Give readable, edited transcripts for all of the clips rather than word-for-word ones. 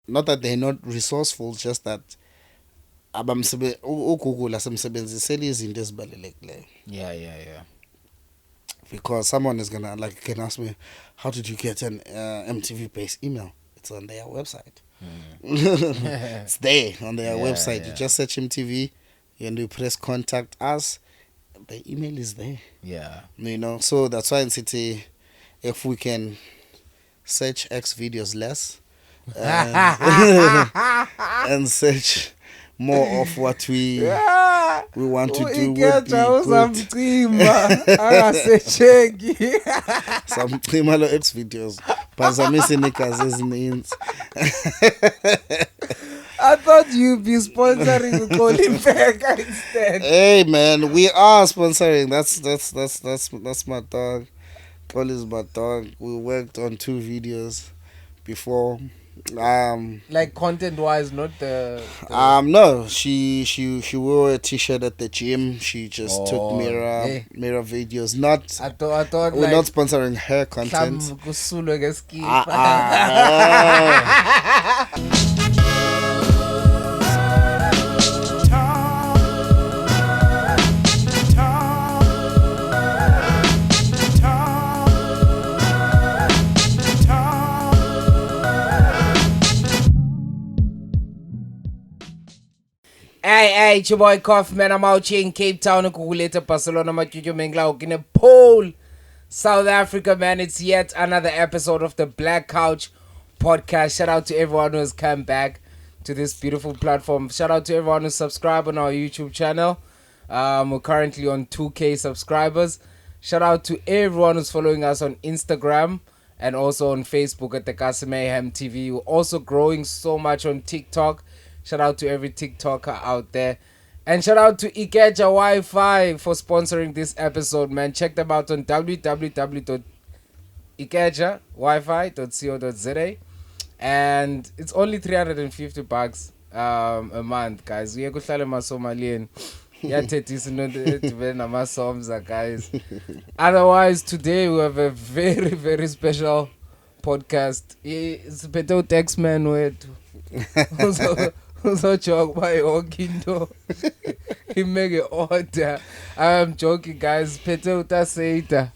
not that they're not resourceful, just that uGoogle asemsebenzisela izinto ezibalulekileyo. Yeah. Because someone is gonna like can ask me, how did you get an MTV based email? It's on their website. It's there on their website. You just search MTV and you press contact us. The email is there. Yeah. So that's why in City, if we can search X videos less and search more of what we want to do would be good. Some primalo X videos. Bazamisi nikas ezininzi. I thought you'd be sponsoring Mfeka instead. Hey man, we are sponsoring. That's my dog. Paul is my dog. We worked on 2 videos before. Like content wise, not the no, she wore a t-shirt at the gym. She just took mirror videos. Not I thought we're like, not sponsoring her content. Hey, it's your boy Cough, man. I'm out here in Cape Town, Kukuleta, Barcelona, Machujo Menglau, in a pole, South Africa, man. It's yet another episode of the Black Couch podcast. Shout out to everyone who has come back to this beautiful platform. Shout out to everyone who subscribed on our YouTube channel. We're currently on 2K subscribers. Shout out to everyone who's following us on Instagram and also on Facebook at the Kasi Mayhem TV. We're also growing so much on TikTok. Shout out to every TikToker out there. And shout out to iKeja WiFi for sponsoring this episode, man. Check them out on www.ikejawifi.co.za. And it's only $350 a month, guys. We are going to guys. Otherwise, today we have a very, very special podcast. It's better text man with so joke by Okindo. He make an order. I'm joking, guys. Peteuta SeYda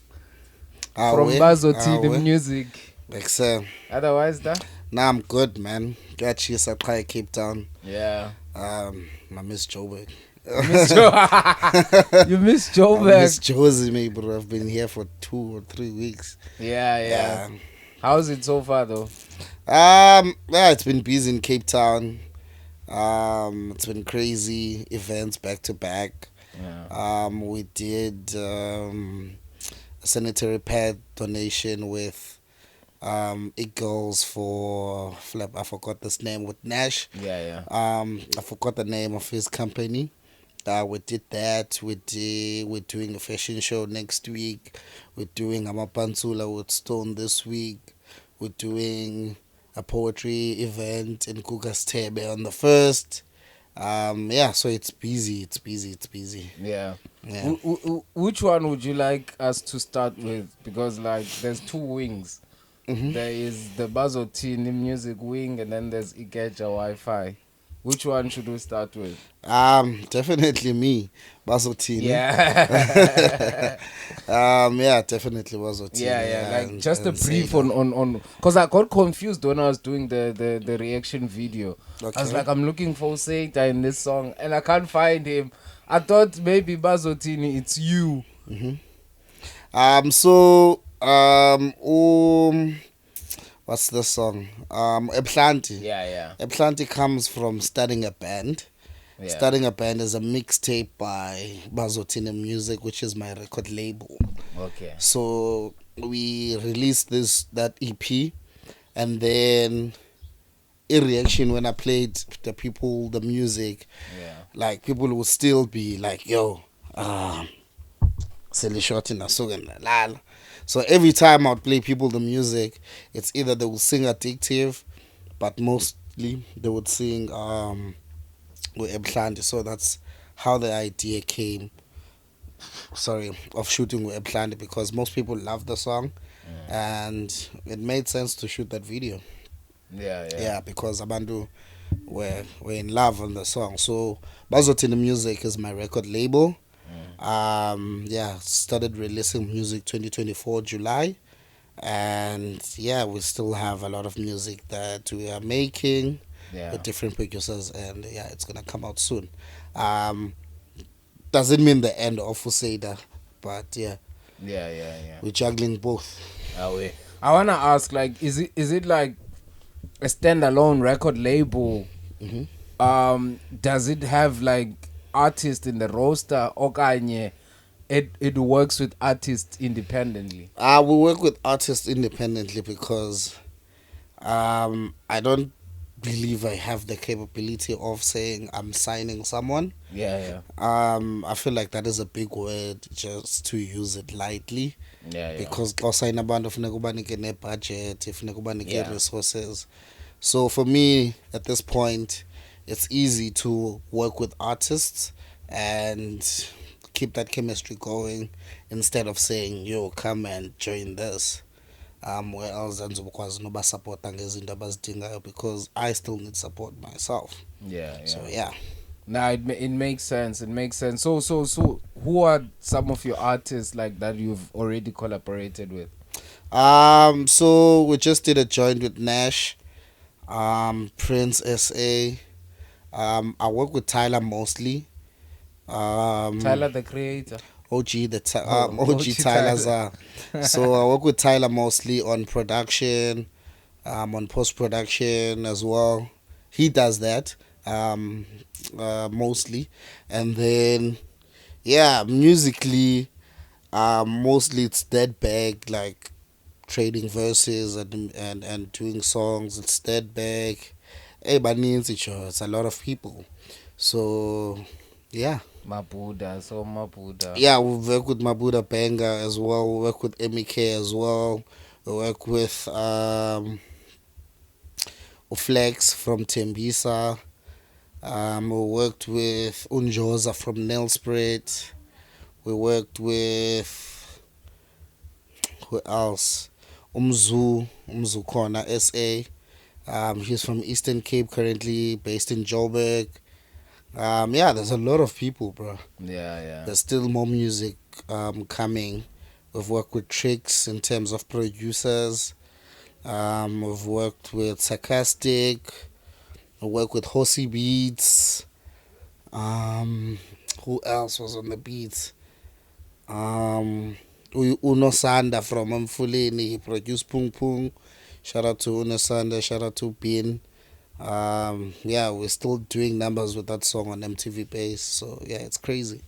from Bazothini music. Otherwise, that. Nah, I'm good, man. Got you. I try Cape Town. Yeah. I miss Joburg. You miss Joburg. I miss Jozi, me, bro. I've been here for 2 or 3 weeks. Yeah. How's it so far, though? Yeah, it's been busy in Cape Town. It's been crazy events back to back. Yeah. We did a sanitary pad donation with Eagles for Flap. I forgot this name with Nash. Yeah. I forgot the name of his company. We did that. We're doing a fashion show next week. We're doing Amapansula with Stone this week. We're doing a poetry event in Kugastebe on the 1st. So it's busy. Yeah. Which one would you like us to start with? Because like there's 2 wings. Mm-hmm. There is the Bazothini music wing, and then there's iKeja WiFi. Which one should we start with? Definitely me, Bazothini. Yeah. Definitely Bazothini. Yeah. Like just a brief on because I got confused when I was doing the reaction video. Okay. I was like, I'm looking for SeYda in this song, and I can't find him. I thought maybe Bazothini, it's you. Mm-hmm. What's the song? Eplanti. Yeah. Eplanti comes from starting a band. Yeah. Starting a band is a mixtape by Bazothini Music, which is my record label. Okay. So we released that EP, and then in reaction when I played the people the music, like people would still be like, "Yo, silly short in a song and So every time I'd play people the music, it's either they would sing Addictive, but mostly they would sing with Eblandi. So that's how the idea came, of shooting with Eblandi, because most people love the song, and it made sense to shoot that video. Yeah. Yeah, because Abandu were in love on the song. So Bazothini Music is my record label. Mm. Yeah, started releasing music 2024 July, and yeah, we still have a lot of music that we are making Yeah. with different producers, and yeah, it's gonna come out soon. Um, doesn't mean the end of SeYda, but yeah, Yeah. we're juggling both. Wait. I wanna ask, like, is it like a standalone record label? Hmm. Does it have like artists in the roster, or kanye it works with artists independently? We work with artists independently because I don't believe I have the capability of saying I'm signing someone. Yeah. I feel like that is a big word just to use it lightly, Yeah. because xa usayina abantu funeka ubanike nebudget, funeka ubanike Yeah. resources. So for me at this point, it's easy to work with artists and keep that chemistry going instead of saying, yo, come and join this. Where else andizokwazi nobasapota ngezinto abazidingayo, because I still need support myself. So Yeah. yeah. Nah, it makes sense. It makes sense. So, who are some of your artists like that you've already collaborated with? So we just did a joint with Nash, Prince SA. I work with Tyler mostly. Tyler, the Creator. OG Oh, OG OG Tyler. Tyler's. So I work with Tyler mostly on production, on post production as well. He does that mostly, and then yeah, musically, mostly it's dead bag, like trading verses and doing songs. It's dead bag. Everybody needs each other. It's a lot of people. So yeah. Mabuda. Yeah, we work with Mabuda Benga as well. We work with MEK as well. We work with Flex from Tembisa. We worked with Unjoza from Nelsprit. We worked with who else? Umzu Kona SA. He's from Eastern Cape, currently based in Joburg. Yeah, there's a lot of people, bro. Yeah. There's still more music coming. We've worked with Tricks in terms of producers. We've worked with Sarcastic. We worked with Horsey Beats. Who else was on the beats? Uno Sanda from Mfuleni. He produced Pung Pung. Shout out to Uno Sanda. Shout out to Bin. Yeah, we're still doing numbers with that song on MTV Base. So yeah, it's crazy.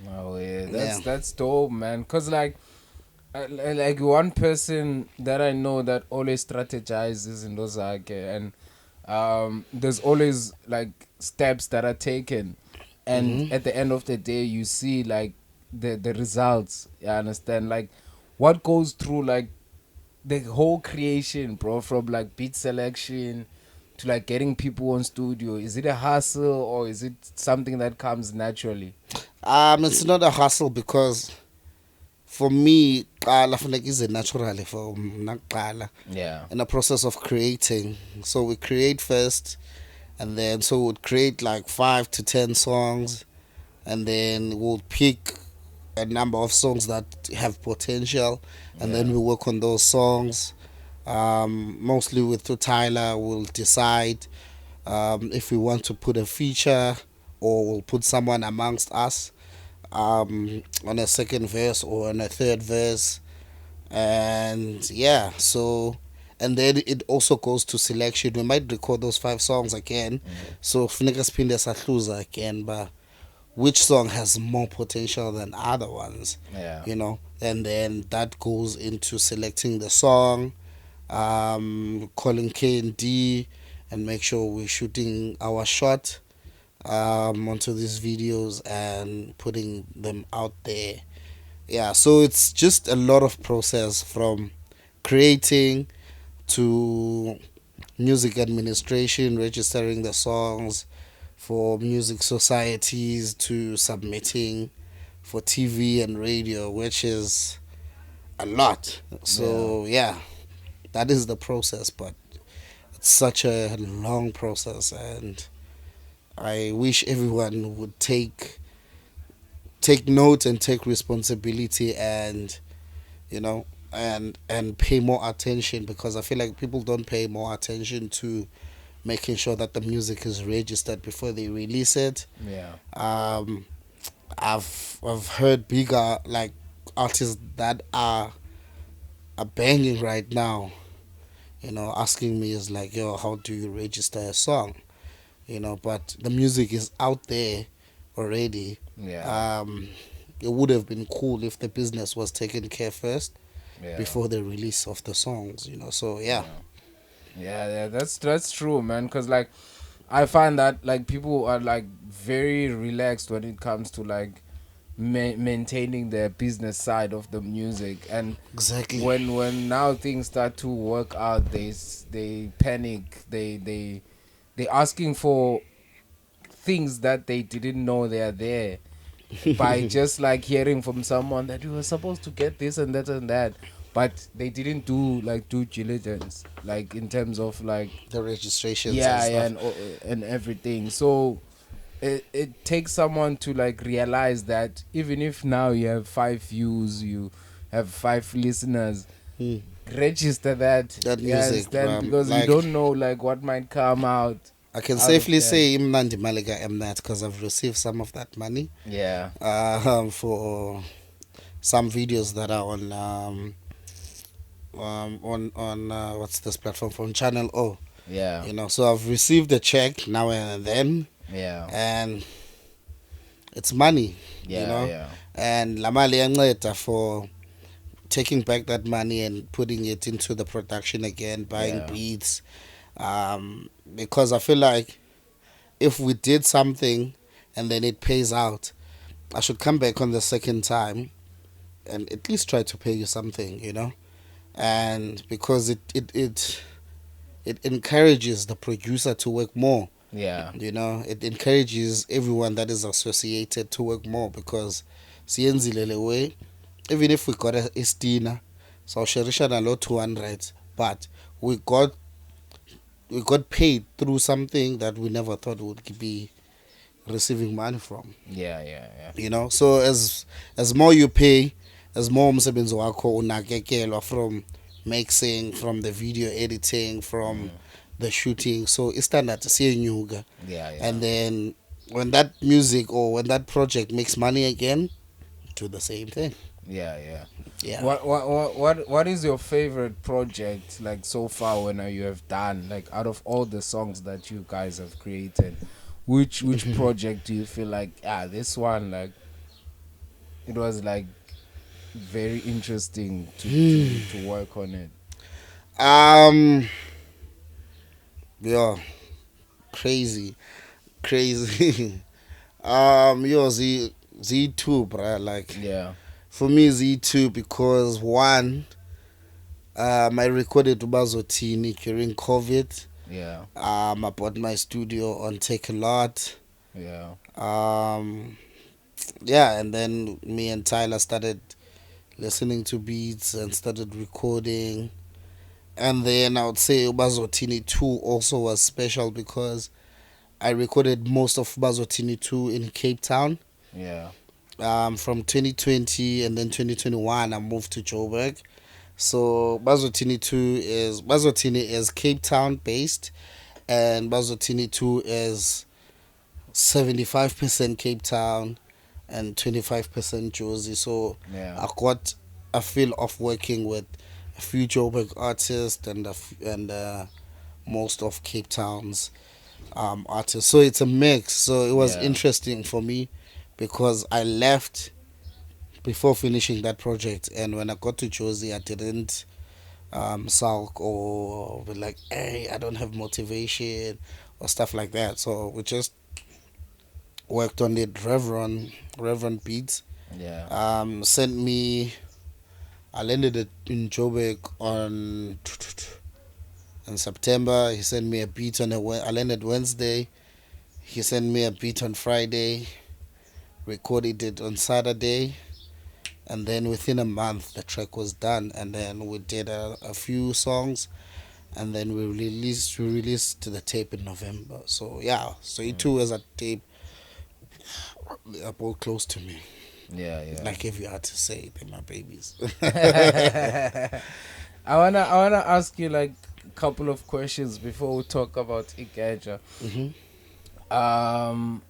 Oh yeah, Yeah. that's dope, man. Cause like one person that I know that always strategizes in Lozake, and there's always like steps that are taken, and Hmm. at the end of the day, you see like the results. You understand, like what goes through like the whole creation, bro, from like beat selection to like getting people on studio. Is it a hustle or is it something that comes naturally? It's not a hustle because for me, qala funeka ize naturally for mna kuqala Yeah. in the process of creating. So we create first, and then so we'd create like 5 to 10 songs, and then we'll pick a number of songs that have potential, and then Yeah. we work on those songs. Mostly with Tyler, we'll decide if we want to put a feature or we'll put someone amongst us on a second verse or on a third verse. And yeah, so and then it also goes to selection. We might record those 5 songs again, so funeka siphinde sahluza again, but which song has more potential than other ones, Yeah. and then that goes into selecting the song, calling K&D and make sure we're shooting our shot onto these videos and putting them out there. Yeah, so it's just a lot of process from creating to music administration, registering the songs for music societies, to submitting for TV and radio, which is a lot. Yeah. So yeah, that is the process, but such a long process, and I wish everyone would take note and take responsibility, and you know, and pay more attention, because I feel like people don't pay more attention to making sure that the music is registered before they release it. Yeah. Um, I've heard bigger like artists that are banging right now. Asking me is like, yo, how do you register a song? But the music is out there already. Yeah. Um, it would have been cool if the business was taken care first Yeah. before the release of the songs. So yeah. Yeah. Yeah, that's true, man. Cause like, I find that like people are like very relaxed when it comes to like maintaining their business side of the music, and Exactly. when now things start to work out, they panic. They asking for things that they didn't know they are there by just like hearing from someone that you were supposed to get this and that, but they didn't do like due diligence, like in terms of like The registrations and yeah, stuff. and everything. So it takes someone to like realize that even if now you have 5 views, you have 5 listeners, Hmm. register that. That You music, understand? Because you like, don't know like what might come I can out of safely that. say Imnandi Malika Mnat, because I've received some of that money Yeah. for some videos that are on what's this platform, from Channel O. Yeah. So I've received a check now and then, Yeah. and it's money. Yeah. Yeah. And lamali yanceda for taking back that money and putting it into the production again, buying Yeah. beats. Because I feel like if we did something and then it pays out, I should come back on the second time and at least try to pay you something. And because it encourages the producer to work more. Yeah. It encourages everyone that is associated to work more, because siyenzile le way, even if we got a stina, so sharisha nalo 200, but we got we got paid through something that we never thought would be receiving money from. Yeah. Yeah. Yeah. So as more you pay, as more umsebenzi wakho unakekelwa, from mixing, from the video editing, from the shooting. So istandard siyenyuka. Yeah. Yeah. And then when that music or when that project makes money again, do the same thing. Yeah. Yeah. Yeah. What is your favorite project like so far when you have done, like out of all the songs that you guys have created, which project do you feel like this one, like it was like very interesting to work on it? Um yeah, crazy. Z2, bruh, like, Yeah. for me Z2, because one, I recorded Bazothini during COVID. Yeah. I bought my studio on Take a Lot. Yeah. Yeah, and then me and Tyler started listening to beats and started recording. And then I would say Bazothini 2 also was special, because I recorded most of Bazothini 2 in Cape Town. Yeah. From 2020, and then 2021 I moved to Joburg. So Bazothini is Cape Town based, and Bazothini 2 is 75% Cape Town and 25% Jozi. So Yeah. I got a feel of working with a few Joburg artists and most of Cape Town's artists. So it's a mix. So it was Yeah. interesting for me, because I left before finishing that project, and when I got to Jozi, I didn't sulk or be like, hey, I don't have motivation or stuff like that. So we just worked on it. Reverend Beats Yeah. sent me. I landed it in Joburg in September. He sent me a beat I landed Wednesday. He sent me a beat on Friday. Recorded it on Saturday, and then within a month the track was done. And then we did a few songs, and then we released the tape in November. So yeah, so it too as a tape. They are both close to me. Yeah, yeah. Like if you had to say, they're my babies. I wanna ask you like a couple of questions before we talk about iKeja. Hmm. Um,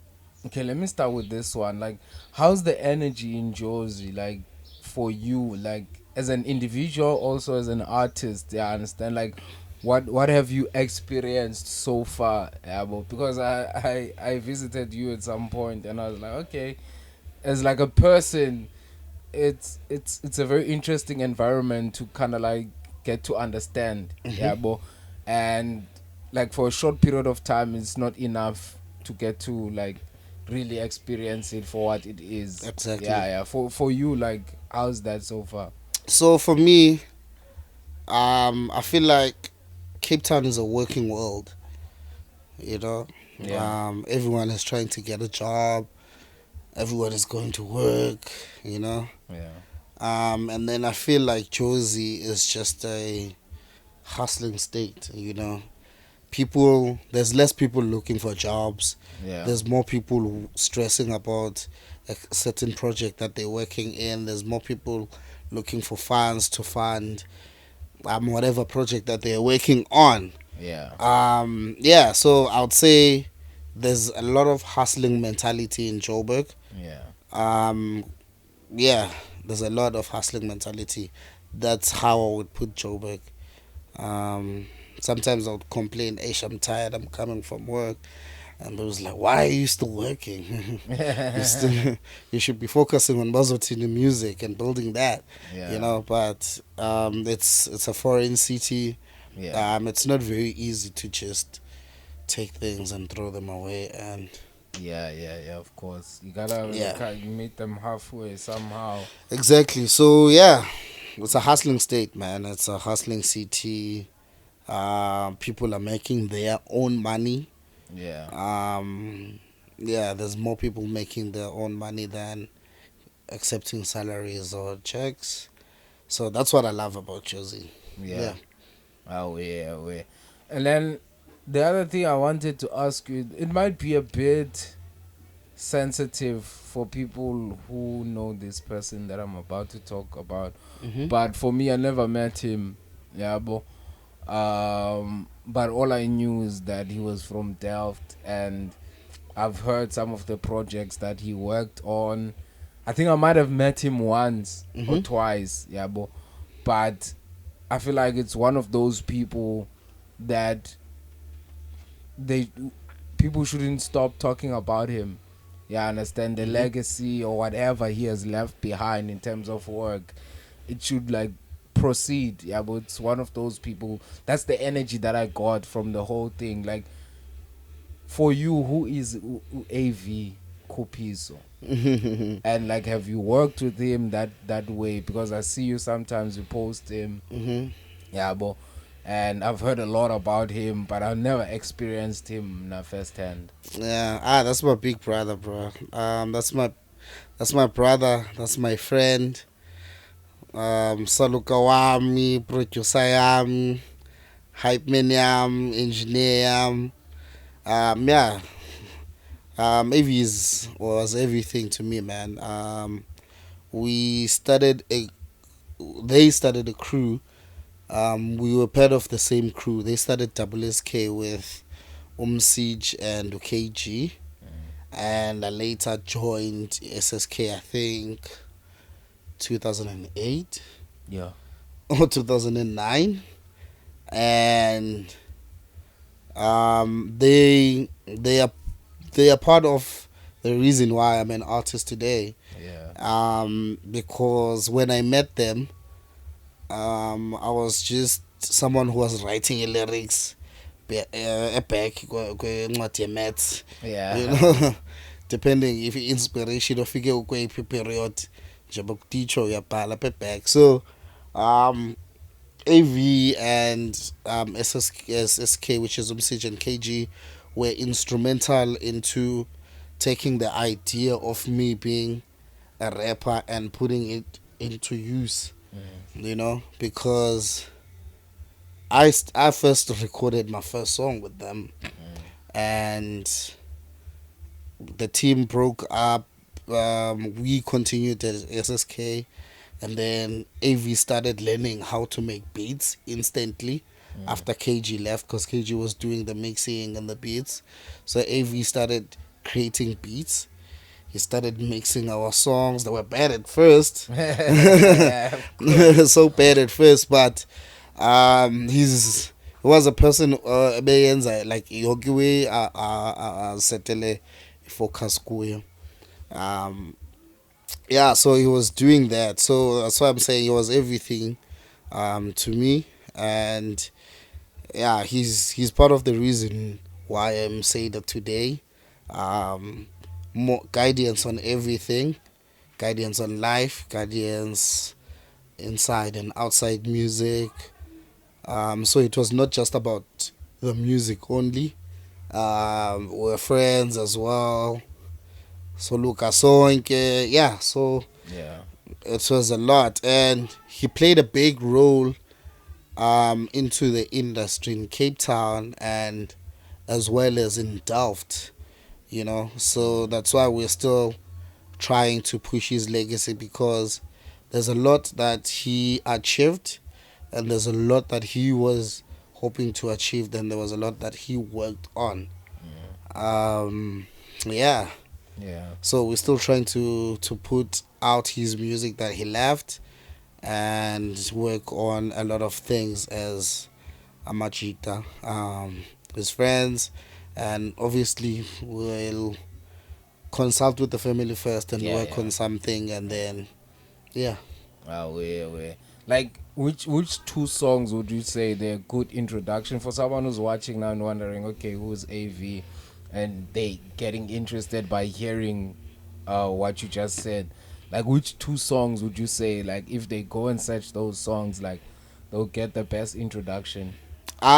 okay, let me start with this one. Like, how's the energy in Jozi? Like, for you, like as an individual, also as an artist. Yeah, I understand. Like, what have you experienced so far? Yeah, but because I visited you at some point, and I was like, okay, as like a person, it's a very interesting environment to kind of like get to understand. Hmm. Yeah, but and like for a short period of time, it's not enough to get to like really experience it for what it is. Exactly. Yeah, yeah. For you, like, how's that so far? So for me, I feel like Cape Town is a working world. You know, Yeah, everyone is trying to get a job. Everyone is going to work. You know, yeah, and then I feel like Jozi is just a hustling state. You know, there's less people looking for jobs. yeah, There's more people stressing about a certain project that they're working in. There's more people looking for funds to fund whatever project that they're working on. yeah, Yeah, so I would say there's a lot of hustling mentality in Joburg. yeah, Um, yeah, there's a lot of hustling mentality. That's how I would put Joburg. Um, Sometimes I would complain, Ish, I'm tired, I'm coming from work. And it was like, why are you still working? you still, you should be focusing on Bazothini music and building that, yeah, But it's a foreign city. yeah. It's not very easy to just take things and throw them away. And Yeah, yeah, yeah, of course. You gotta yeah, you meet them halfway somehow. exactly. So yeah, it's a hustling state, man. It's a hustling city. People are making their own money. Yeah. Um, yeah, there's more people making their own money than accepting salaries or checks. So that's what I love about Jozi. Yeah. Yeah. Oh yeah, yeah. And then the other thing I wanted to ask you, it might be a bit sensitive for people who know this person that I'm about to talk about. Mhm. But for me, I never met him. Yeah, but all I knew is that he was from Delft, and I've heard some of the projects that he worked on. I think I might have met him once or Mhm. twice. Yeah, but I feel like it's one of those people that they people shouldn't stop talking about him. Yeah, I understand the Mhm. legacy or whatever he has left behind in terms of work. It should like proceed. Yeah, but it's one of those people. That's the energy that I got from the whole thing. Like for you, who is AV Kupiso? And like, have you worked with him that way? Because I see you sometimes you post him. Mhm. Yeah, and I've heard a lot about him, but I've never experienced him firsthand. Yeah. That's my big brother, bro. That's my brother. That's my friend. Saluka wami, producer yami, hype man yami, engineer yami. Yeah. Avies was everything to me, man. We started a, they started a crew. We were part of the same crew. They started WSK with Siege and KG, and I later joined SSK. I think 2008 Yeah. or 2009, and they are part of the reason why I'm an artist today. Yeah. Because when I met them, I was just someone who was writing lyrics back kwencwadi maths, you Yeah. know. Depending if inspiration ofike ukweyiphi period njengoba kutitsho uyabhala apha back. So um AV and SSK, which is Umsij and KG, were instrumental into taking the idea of me being a rapper and putting it into use, Mm. because I first recorded my first song with them, and the team broke up. We continued as SSK, and then AV started learning how to make beats instantly after KG left, because KG was doing the mixing and the beats. So AV started creating beats. He started mixing our songs that were bad at first. Yeah, of course. So bad at first, but he was a person ebeyenza like yonke way settle focus kuyo. um yeah, so he was doing that, so that's why I'm saying he was everything to me. And yeah, he's part of the reason why I'm SeYda today. More guidance on everything, guidance on life, guidance inside and outside music. So it was not just about the music only. We're friends as well. So Luca Sonke, yeah. So Yeah. it was a lot, and he played a big role into the industry in Cape Town and as well as in Delft. So that's why we're still trying to push his legacy, because there's a lot that he achieved, and there's a lot that he was hoping to achieve, then there was a lot that he worked on. Yeah, Yeah. so we're still trying to put out his music that he left and work on a lot of things as Amachita, his friends, and obviously we'll consult with the family first and Yeah, work yeah. on something, and then yeah. Where. Like, which two songs would you say they're good introduction for someone who's watching now and wondering, okay, who's AV, and they getting interested by hearing what you just said? Like, which two songs would you say, like, if they go and search those songs, like, they'll get the best introduction? His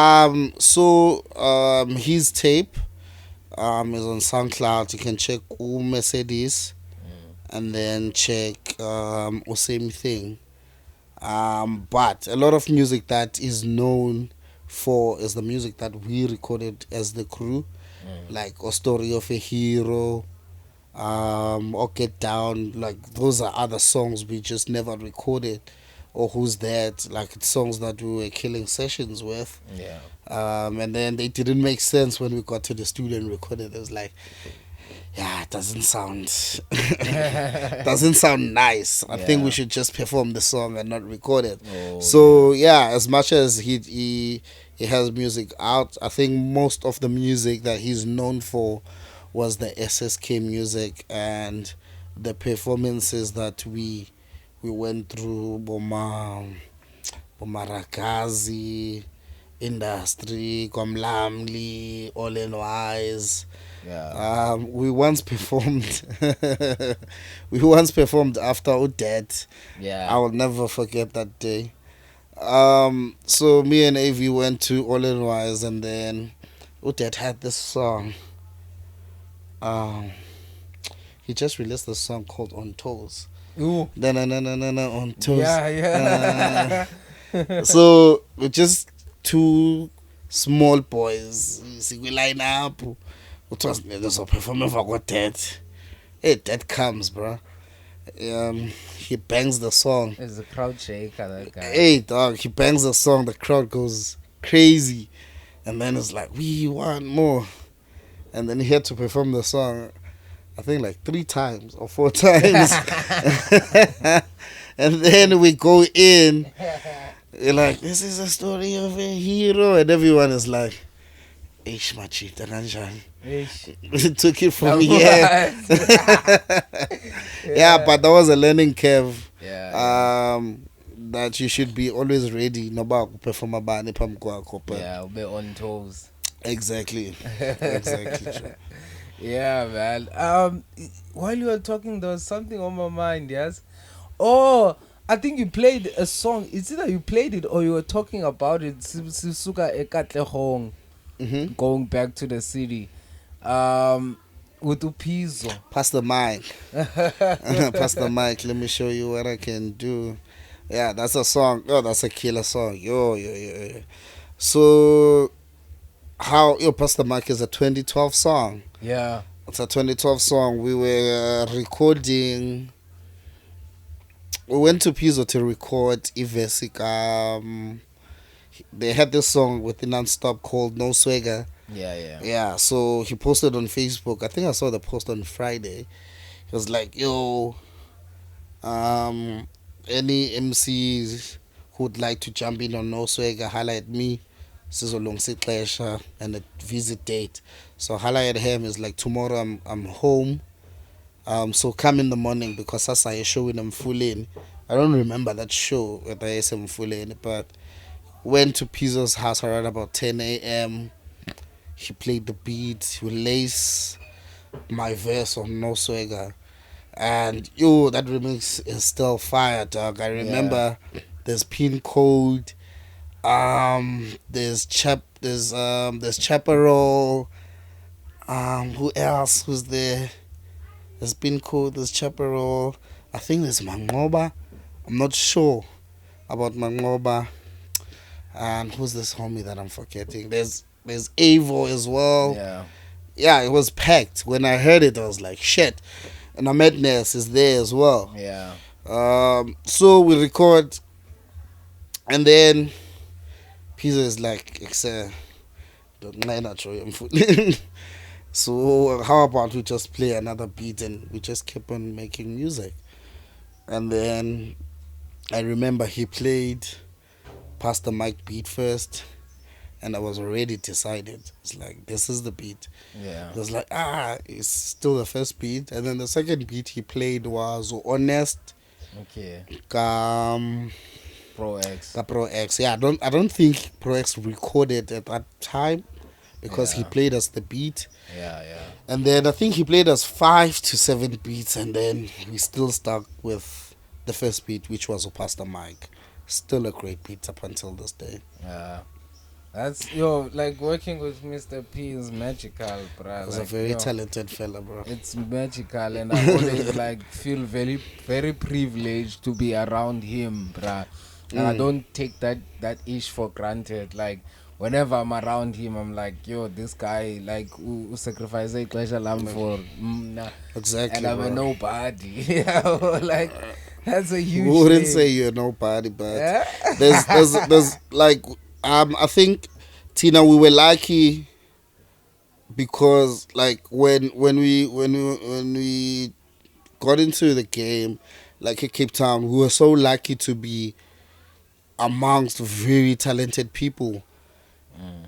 tape is on SoundCloud. You can check Mercedes and then check Same Thing. But a lot of music that is known for is the music that we recorded as the crew, like A Story of a Hero, or Get Down. Like those are other songs we just never recorded. Or Who's That? Like it's songs that we were killing sessions with. Yeah. And then they didn't make sense when we got to the studio and recorded. It was like, yeah, it doesn't sound doesn't sound nice. I think we Yeah. should just perform the song and not record it. Oh, So yeah, as much as he has music out, I think most of the music that he's known for was the SSK music and the performances that we went through. Bomarakazi, Industry, Kamlana, All in Wise. yeah. We once performed. We once performed after Udet. I Yeah. will never forget that day. So me and AV went to All in Wise, and then Udet had this song. Um, he just released a song called On Toes. Ooh. Na na na na na na on toes. Yeah, yeah. So we're just two small boys. We line up. It was performing for what that. Hey, that comes, bro. He bangs the song. It's a crowd shaker, that guy. Hey, dog, he bangs the song. The crowd goes crazy, and then it's like we want more. And then he had to perform the song. I think like 3 times or 4 times. And then we go in. You're like, this is a story of a hero, and everyone is like, Ish machita kanjani. Ish. Took it from That here. was- Yeah, but that was a learning curve. Yeah. That you should be always ready. Noba perform abani phambi kwakho. Yeah, we're on toes. Exactly. Exactly. True. Yeah, man. While you were talking, there was something on my mind. Yes. Oh, I think you played a song. It's either you played it or you were talking about it. Sisuka Ekatlehong, Mm-hmm. going back to the city. With Pzho. Pass the mic. Pass the mic. Let me show you what I can do. Yeah, that's a song. Oh, that's a killer song. Yo. So how your Pastor Mike is a 2012 song. Yeah. It's a 2012 song. We were recording. We went to Pzho to record Ivesic. They had this song with the non-stop called No Swagger. Yeah, yeah. Yeah, so he posted on Facebook. I think I saw the post on Friday. He was like, "Yo, any MCs who'd like to jump in on No Swagger, holla at me. Sizolungisa ixesha and a visit date." So holla at him is like, tomorrow I'm home. So come in the morning because sasa a show in Mfuleni. I don't remember that show whether it's Mfuleni, but went to Pizzo's house around about 10 a.m. He played the beat, he lace my verse on No Swagger. And yo, that remix is still fire, dog. I remember there's Pin Code, there's Chaparral, who else was there? There's Pin Code, there's Chaparral, I think there's Mangoba. I'm not sure about Mangoba. And who's this homie that I'm forgetting? There's Avo as well. Yeah, it was packed. When I heard it, I was like, shit. And Ahmedness is there as well. Yeah. So we record, and then Pizzo is like, so how about we just play another beat and we just keep on making music? And then I remember he played Pastor Mike beat first, and I was already decided. It's like, this is the beat. Yeah. It was like, it's still the first beat. And then the second beat he played was Honest. Okay. Pro X. Yeah, I don't think Pro X recorded at that time because he played us the beat. Yeah, yeah. And then I think he played us 5 to 7 beats, and then we still stuck with the first beat, which was Pastor Mike. Still a great beat up until this day. Yeah. That's like working with Mr. P is magical, bro. He's like, a very talented fella, bro. It's magical, and I always like feel very, very privileged to be around him, bro. And I don't take that ish for granted. Like whenever I'm around him, I'm like, yo, this guy like who sacrifice a pleasure lamb for exactly, and I'm bro. a nobody. Like that's a huge. We wouldn't thing. say you're nobody, but there's like I think Tina, we were lucky because like when we got into the game, like at Cape Town, we were so lucky to be amongst very talented people.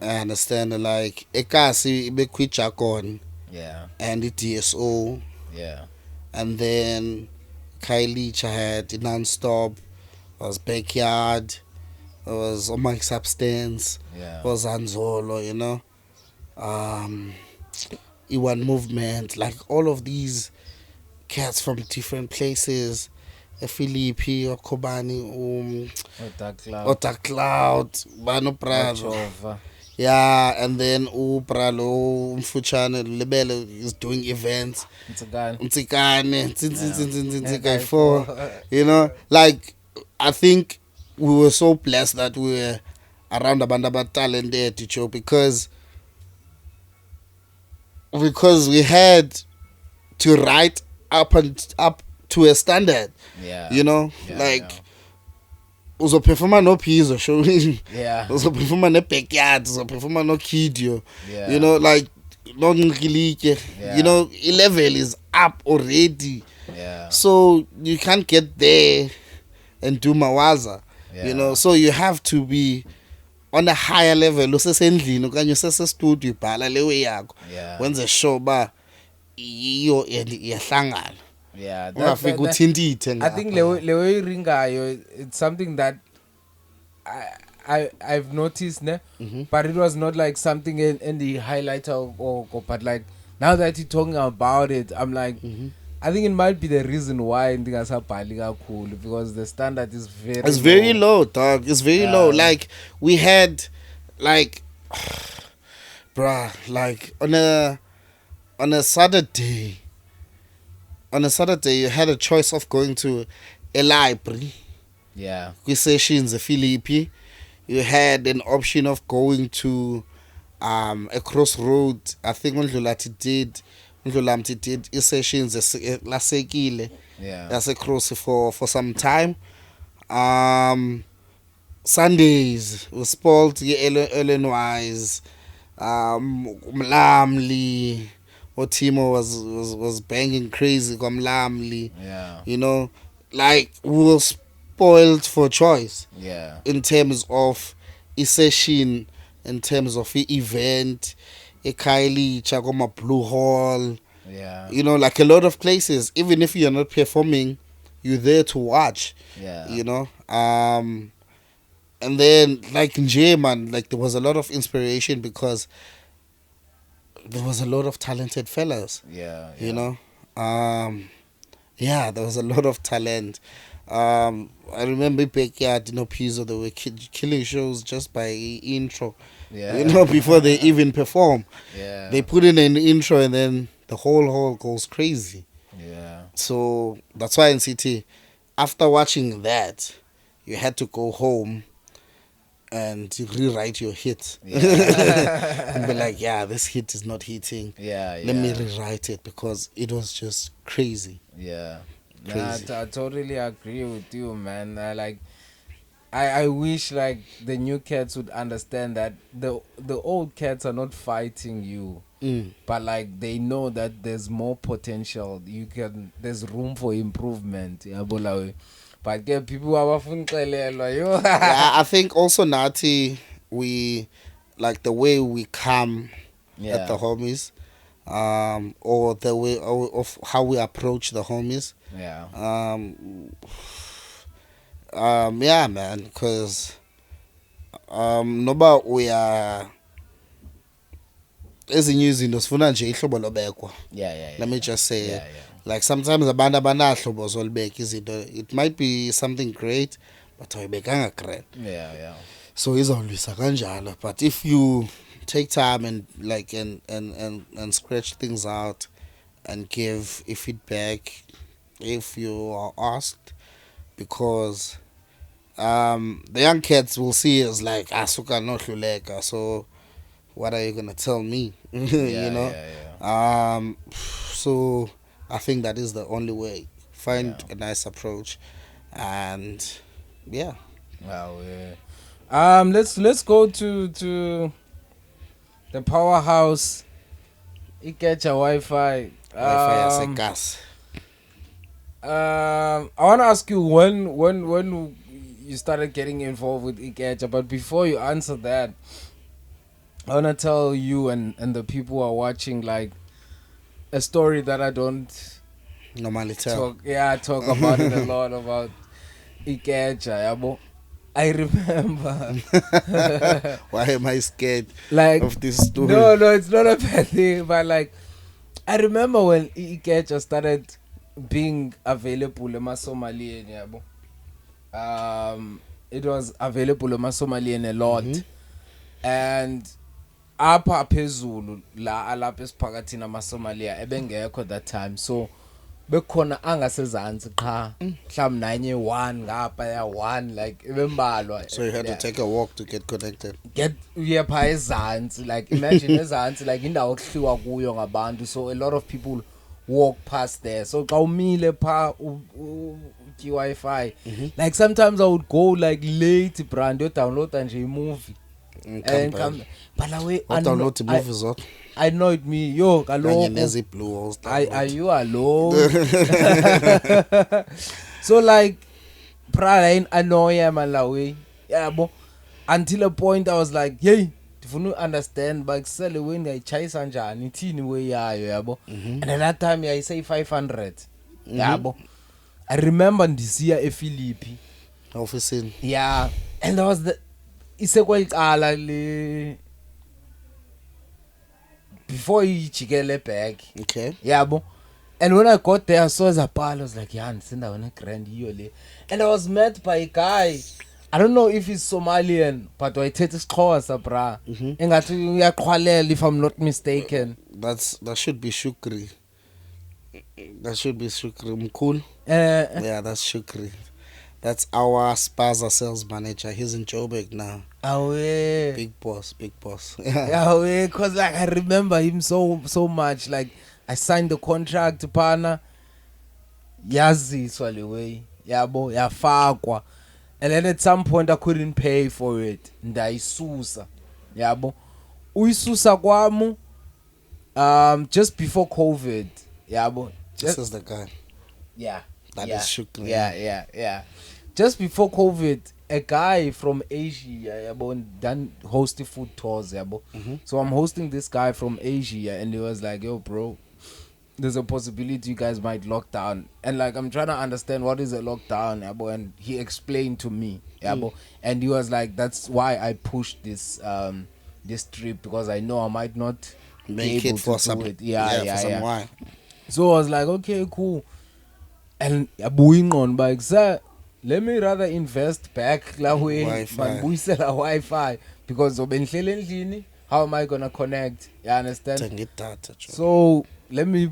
I understand, like Ekasi Ibekwichakon, and the DSO, and then Kylie had the non-stop, was Backyard, was Omar Substance, was Anzolo, you know, E1 Movement, like all of these cats from different places, Philippi or Kobani, Ota Cloud, Bano Prado. Yeah, and then Pralo Mfuchane Lebele is doing events. Mtsikane, for you know, like I think we were so blessed that we were around Abandaba talent there to show because we had to write up to a standard. You know, uzoperforma no Pzho show. Uzoperforma no Backyard, uzoperforma no Kidio. You know, like no Ngilike. You know, level is up already. So you can't get there and do mawaza. You know, so you have to be on a higher level. Usesendlini okanye usese-studio ibhala lewe yakho. Wenze sure ba iyo iyahlangana. I think lewe ringayo, it's something that I've noticed, but it was not like something in the highlighter or but like now that you're talking about it, I'm like, I think it might be the reason why Ndingasabhali kakhulu, because the standard is very low, dog. It's very low. Like we had like bruh, like on a Saturday you had a choice of going to a library. With sessions Philippi. you had an option of going to a crossroad. I think Ndlulamthi did sessions lasekile Yeah. cross for some time. Sundays was spoiled Ellen Wise, Mlamli, or Timo was banging crazy Mlamli. Yeah. You know, like we were spoiled for choice Yeah. in terms of a session, in terms of the event, a Kylie Chagoma Blue Hall. Yeah. You know, like a lot of places, even if you're not performing, you're there to watch. Yeah. You know, and then like in J man, like there was a lot of inspiration because there was a lot of talented fellas. Yeah. You know, yeah, there was a lot of talent. I remember backyard, Pzho, they were killing shows just by intro. Yeah. You know, before they even perform, Yeah. they put in an intro and then the whole hall goes crazy. Yeah. So that's why in CT, after watching that, you had to go home and rewrite your hit. Yeah. And be like, yeah, this hit is not hitting. Yeah. Let me rewrite it because it was just crazy. Yeah. Nah, Crazy. I totally agree with you, man. I wish like the new cats would understand that the old cats are not fighting you, but like they know that there's more potential. There's room for improvement. Yabo. But yeah, people are Yeah, I think also Nati, we like the way we come at the homies, or the way of how we approach the homies. Yeah. Yeah, man, because noba uya ezinye izinto sifuna nje ihlobo lobekwa. Yeah. Let me just say Yeah. it. Like sometimes abantu abanahlobo zolibeka izinto, it might be something great but awuyibekanga great. Yeah. So izawulwisa kanjalo, but if you take time and like and scratch things out and give a feedback if you are asked, because the young kids will see it as like asuka no hluleka, so what are you gonna tell me? You know. Yeah. So I think that is the only way. Find Yeah. a nice approach, and yeah. Wow. Yeah. Let's go to the powerhouse. iKeja Wi-Fi. Wi-Fi gas. I want to ask you when you started getting involved with iKeja, but before you answer that, I want to tell you and the people who are watching like a story that I don't Normally tell. talk about it a lot about iKeja, yabo. I remember. Why am I scared Like of this story? no, it's not a bad thing, but like I remember when iKeja started being available in Somalian, yabo. It was available in Somalian a lot, and apha phezulu la alapha esiphakathi namasomalia ebengekho that time, so bekhona angasezantsi qha mhlawumbe nanye 1 ngapha ya 1 like ebembalwa. So you had to take a walk to get connected. Uye pha ezantsi, like imagine ezantsi like indawo okuhliwa kuyo ngabantu, so a lot of people walk past there. So xa umile pha Wi-Fi, like sometimes I would go like late brand yo download nje movie and come, but away Download the movies up. I know it me yo Kanye kaloku nezi blue walls. are you alone? So like pride annoy man la way, yabo, until a point I was like, hey, ndifuna understand but sell when ngayitshayisa njani ithini way yayo, yabo. And at that time I say 500, yabo. I remember ndisiya ePhilippi Office. yeah, and that was the isekwayicala le before ijikele back. Okay. Yabo. And when I got there I saw Zapala, I was like, yeah, ndisendaweni grand hiyo le. And I was met by a guy, I don't know if he's Somalian, but wayithetha isiXhosa bra. Engathi uyaqhwalela if I'm not mistaken. That should be Shukri. That should be Shukri Mkul. Yeah, Yeah, that's Shukri. That's our Spaza sales manager. He's in Joburg now. Away. Big boss, big boss. Yeah, cause like I remember him so much. Like I signed the contract, pana. Yazi swaliwe. Yabo, yafakwa. And then at some point I couldn't pay for it. Ndaisusa. Yabo. Uisusa kwamu just before COVID. Yabo. This is the guy. Yeah. That yeah. is shook me. Yeah. Just before COVID, a guy from Asia, yabo, done hosted food tours, yabo. So I'm hosting this guy from Asia, and he was like, "Yo, bro, there's a possibility you guys might lock down." And like, I'm trying to understand what is a lockdown, yabo. And he explained to me, yabo. And he was like, "That's why I pushed this this trip, because I know I might not Make be able it for to some. do it." For some while. So I was like, okay, cool. And on bike, sir, let me rather invest back la way Wi-Fi. Wi-Fi, because how am I gonna connect? You understand? Tengit data. So let me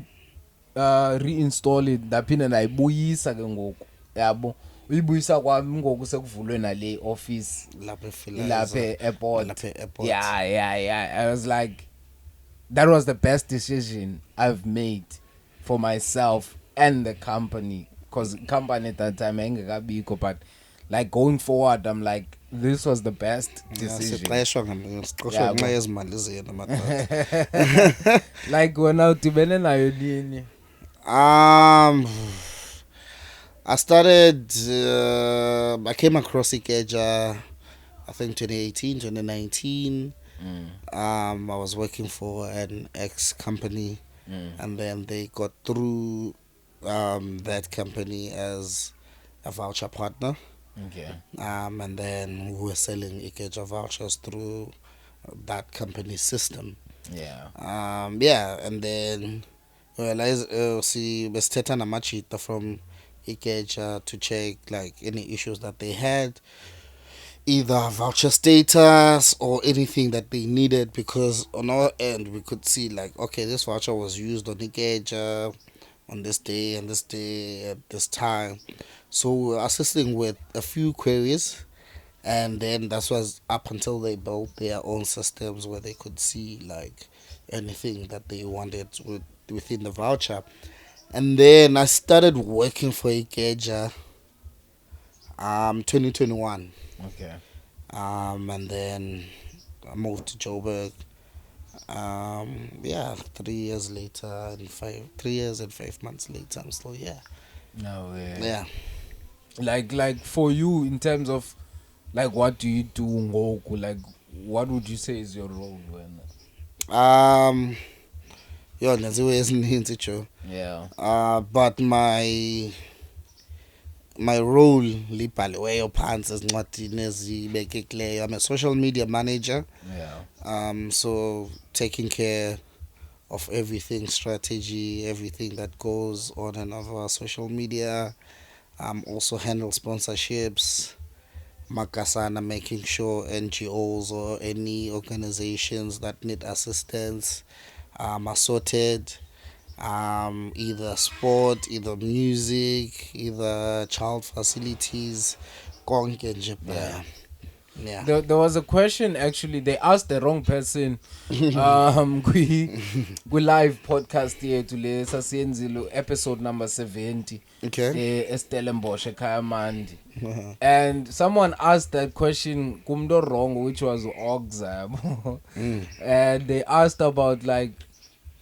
reinstall it. Ndaphinde ndayibuyisa ke ngoku. Yabo. Uyibuyisa kwami ngoku sekuvulwe nale office lapha airport. Yeah. I was like, that was the best decision I've made for myself and the company, because company at that time engekabikho, but like going forward I'm like, this was the best decision. Like wena udibene nayo nini? I started I came across iKeja I think 2018 2019. I was working for an ex company, and then they got through that company as a voucher partner. Okay. And then we were selling iKeja vouchers through that company system. Yeah. And then realized see besithetha namachita from iKeja to check like any issues that they had, either voucher status or anything that they needed, because on our end we could see like, okay, this voucher was used on iKeja on this day and this day at this time. So we were assisting with a few queries, and then that was up until they built their own systems where they could see like anything that they wanted within the voucher. And then I started working for iKeja 2021. Okay. And then I moved to Joburg. 3 years later and 3 years and 5 months later, I'm still here. No way. Yeah. Like for you, in terms of like, what do you do ngoku? Like, what would you say is your role when? Naziwe ezininzi Joe. Yeah. But my role libhaliweyo phansi ezincwadini ezibekekileyo. I'm a social media manager. Yeah. So taking care of everything, strategy, everything that goes on and off our social media. Also handle sponsorships, makasana, making sure NGOs or any organizations that need assistance are sorted. Either sport, either music, either child facilities, konke nje. Yeah. There was a question, actually they asked the wrong person kwi live podcast yethu le sasiyenzile episode number 70. Okay. Stellenbosch eKhayamandi. And someone asked that question kumdo wrong, which was Ogza. And they asked about like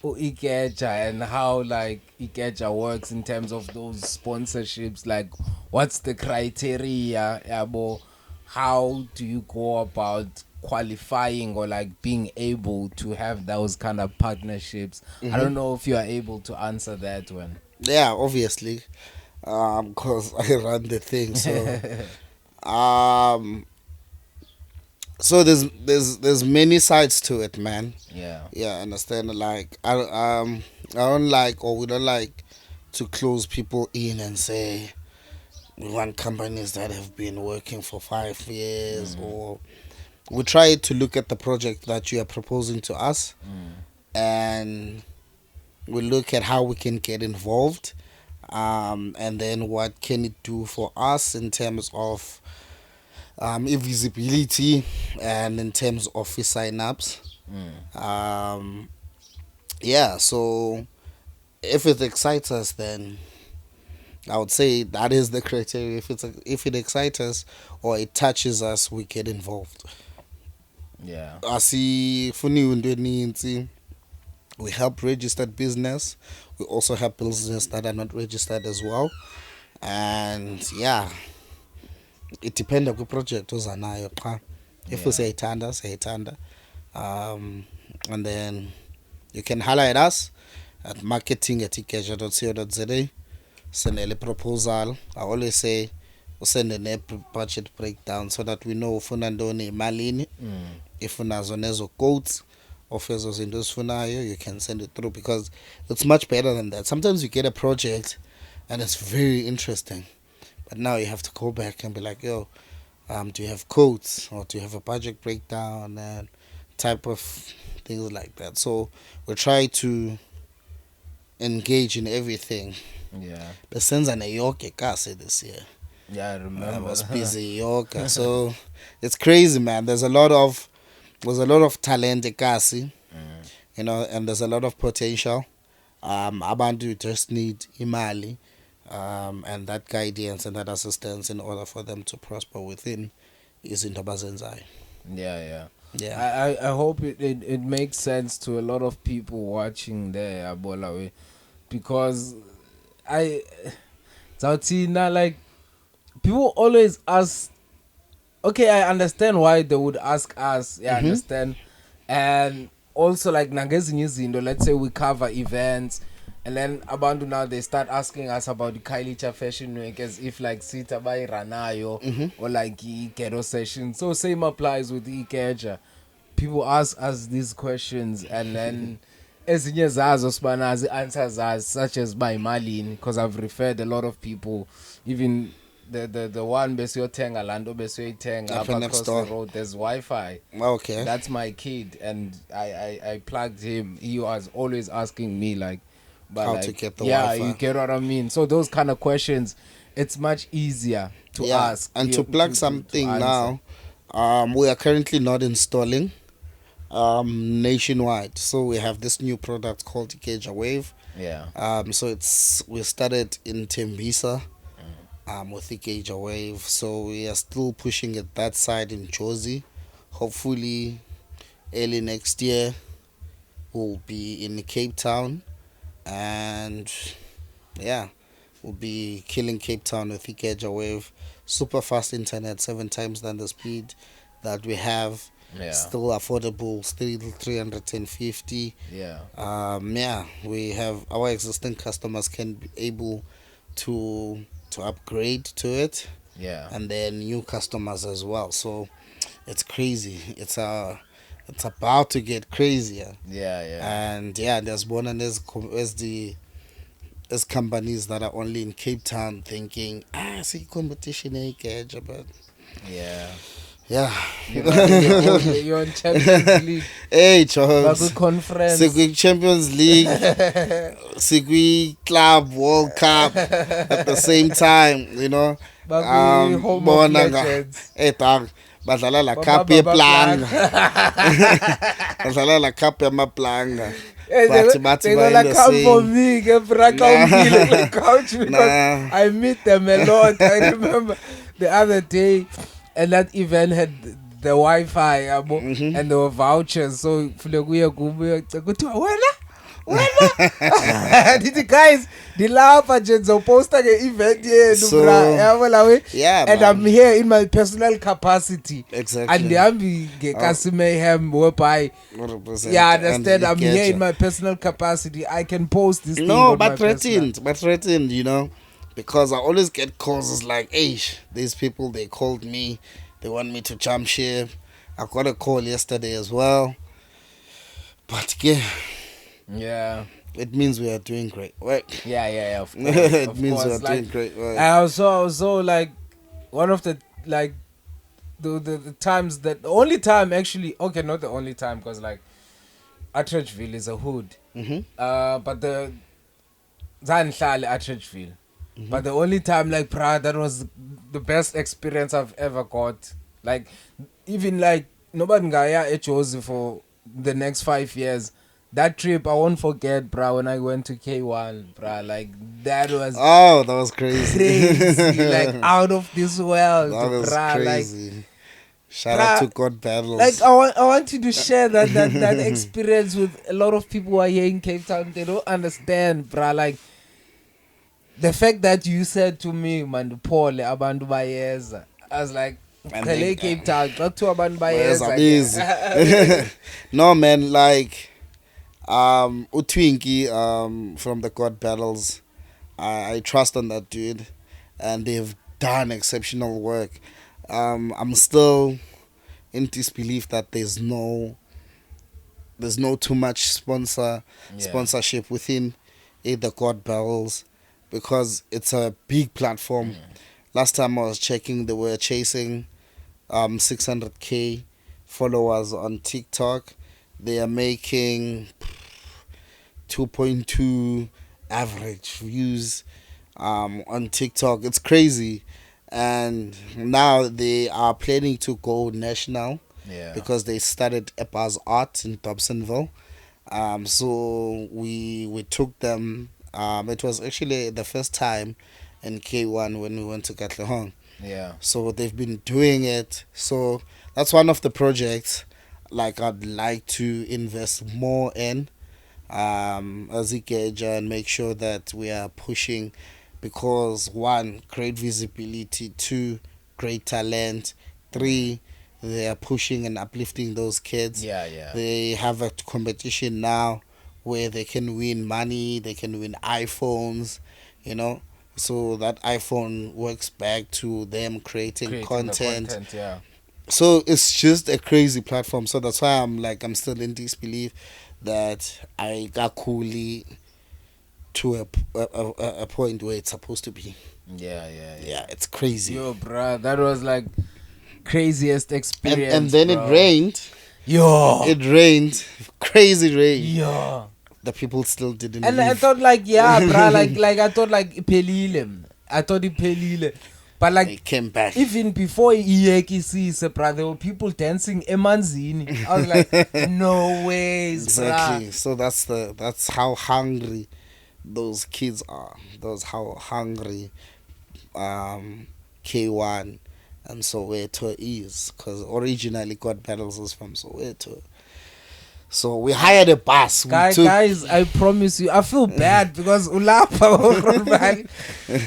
iKeja and how like iKeja works in terms of those sponsorships. Like, what's the criteria, yabo? How do you go about qualifying or like being able to have those kind of partnerships? I don't know if you are able to answer that one. Yeah, obviously, because I run the thing. So there's many sides to it, man. Yeah. Understand? Like I don't like, or we don't like to close people in and say we want companies that have been working for 5 years, or we try to look at the project that you are proposing to us, and we look at how we can get involved. And then what can it do for us in terms of visibility and in terms of sign-ups. Um, yeah, so if it excites us, then I would say that is the criteria. If it excites us or it touches us, we get involved. Yeah. Asifuni into eninzi. We help registered business. We also help businesses that are not registered as well. And yeah, it depends on the project ozanayo qha. If Yeah. siyayithanda. And then you can holler at us at marketing@ikeja.co.za. Send a proposal. I always say send a budget breakdown so that we know ufuna ntoni imalini. If unazo nezo quotes of ezo zinto ozifunayo, you can send it through because it's much better than that. Sometimes you get a project and it's very interesting, but now you have to go back and be like, yo, do you have quotes or do you have a budget breakdown and type of things like that. So we try to engage in everything. Yeah. Besenza neyoga ekasi this year. Yeah, I I remember. was busy yoga. So it's crazy, man. There's a lot of talent ekasi, and there's a lot of potential. Abantu just need imali, and that guidance and that assistance in order for them to prosper within izinto abazenzayo. Yeah. Yeah. I hope it makes sense to a lot of people watching there, Abolawe, because Zautina, like, people always ask. Okay, I understand why they would ask us. Yeah, I understand. And also, like, nangezinye izinto, let's say we cover events, and then abantu now they start asking us about the Kailicha Fashion Week as if like Sita by Ranayo or like Ghetto session. So same applies with iKeja. People ask us these questions, and then ezinye zazo sibanazi answers as such as by Malin, because I've referred a lot of people, even the one besiyothenga lando besiyoyithenga Up up next across door. the road there's Wi-Fi. Okay. That's my kid, and I plugged him. He was always asking me like, but How like, to get the yeah, Wi-Fi. you get what I mean. So those kind of questions, it's much easier to ask. And to plug something now, we are currently not installing nationwide. So we have this new product called iKeja Wave. Yeah. So we started in Tembisa with iKeja Wave. So we are still pushing it that side in Jozi. Hopefully early next year we'll be in Cape Town, and yeah, we'll be killing Cape Town with iKeja Wave. Super fast internet, 7 times than the speed that we have. Yeah. Still affordable, still 350. Yeah. We have our existing customers can be able to upgrade to it, Yeah. and then new customers as well. So it's crazy. It's about to get crazier. Yeah. And yeah, there's one and there's companies that are only in Cape Town thinking, see competition iKeja, but Yeah. yeah. You're in Champions League. Hey, Baku Charles. conference. Segui Champions League, Segui Club World Cup at the same time, Baku home of legends. Hey, dog. Badlala la cup yeplanga. Badlala la cup yamaplanga. They're gonna come for me, get braka on the couch because I meet them a lot. I remember the other day, and that event had the Wi-Fi and there were vouchers. So did the guys the laugh at the poster the event here yeah, and man. I'm here in my personal capacity. Exactly. And the ambi mayhem whereby 100%. yeah, I understand. I'm here in iKeja. my personal capacity. I can post this thing. No, on my but personal- threatened, because I always get calls. It's like, hey, these people, they called me. They want me to jump ship. I got a call yesterday as well. But Yeah. it means we are doing great work. Yeah, of course. It means we are Like, doing great work. I also like one of the like the times that the only time actually, okay, not the only time, because like Atteridgeville is a hood. But Zanhlale at Churchville. But the only time, like, bruh, that was the best experience I've ever got. Like, even like nobody ngaya at Jozi for the next 5 years. That trip I won't forget, bruh. When I went to K-1, bruh, like that was Oh, that was crazy. crazy, like out of this world, That was bruh. Like, crazy. Shout out to bruh, God Battles. like I want you to share that experience with a lot of people who are here in Cape Town. They don't understand, bruh. Like the fact that you said to me, man, Paul, abantu bayeza. I was like, And Kale they- Cape Town, not to abantu Where's bayeza. amazing. No man, like Utwinkie from the God Battles. I trust on that dude, and they've done exceptional work. I'm still in disbelief that there's no too much sponsorship within the God Battles, because it's a big platform. Last time I was checking, they were chasing 600k followers on TikTok. They are making 2.2 average views on TikTok. It's crazy. And now they are planning to go national, Yeah. because they started a Bazoo Art in Dobsonville. So we took them. It was actually the first time in K-1 when we went to Katlehong. Yeah. So they've been doing it. So that's one of the projects like I'd like to invest more in as iKeja, and make sure that we are pushing, because one, great visibility, two, great talent, three, they are pushing and uplifting those kids. Yeah, yeah. They have a competition now where they can win money, they can win iPhones, you know. So that iPhone works back to them creating Creating content. the content, yeah. So it's just a crazy platform. So that's why I'm still in disbelief that I got coolly to a point where it's supposed to be. Yeah, yeah, yeah. Yeah, it's crazy. Yo, bruh, that was like craziest experience. And then bro. it rained. Yo. It rained. Crazy rain. Yo. The people still didn't And leave. I thought like, yeah, bruh, like I thought like iphelile. I thought iphelile. But they like came back. even before Iyekisise, bruh, there were people dancing emanzini. I was like, no ways, Exactly. bruh. So that's how hungry those kids are. Those how hungry K-1 and Soweto is, because originally God Battles is from Soweto. So we hired a bus. Guys, I promise you, I feel bad because ulapha,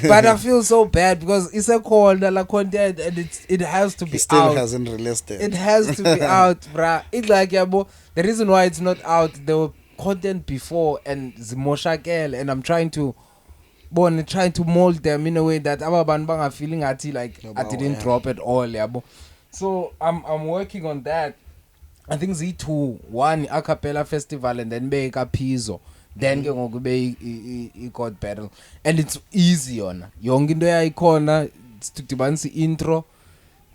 but I feel so bad because it's a call la content and it has to be He still out. hasn't released it. It has to be out, bruh. It's like yabo. The reason why it's not out, there were content before and zimoshakele, and I'm trying to mold them in a way that ababantu banga feeling like I didn't drop it all, yabo. So I'm working on that. I think Z2, one a cappella festival and then be Pzho, then ke ngoku be God Battle, and it's easy yona yonke into yayikhona sidibanisa intro,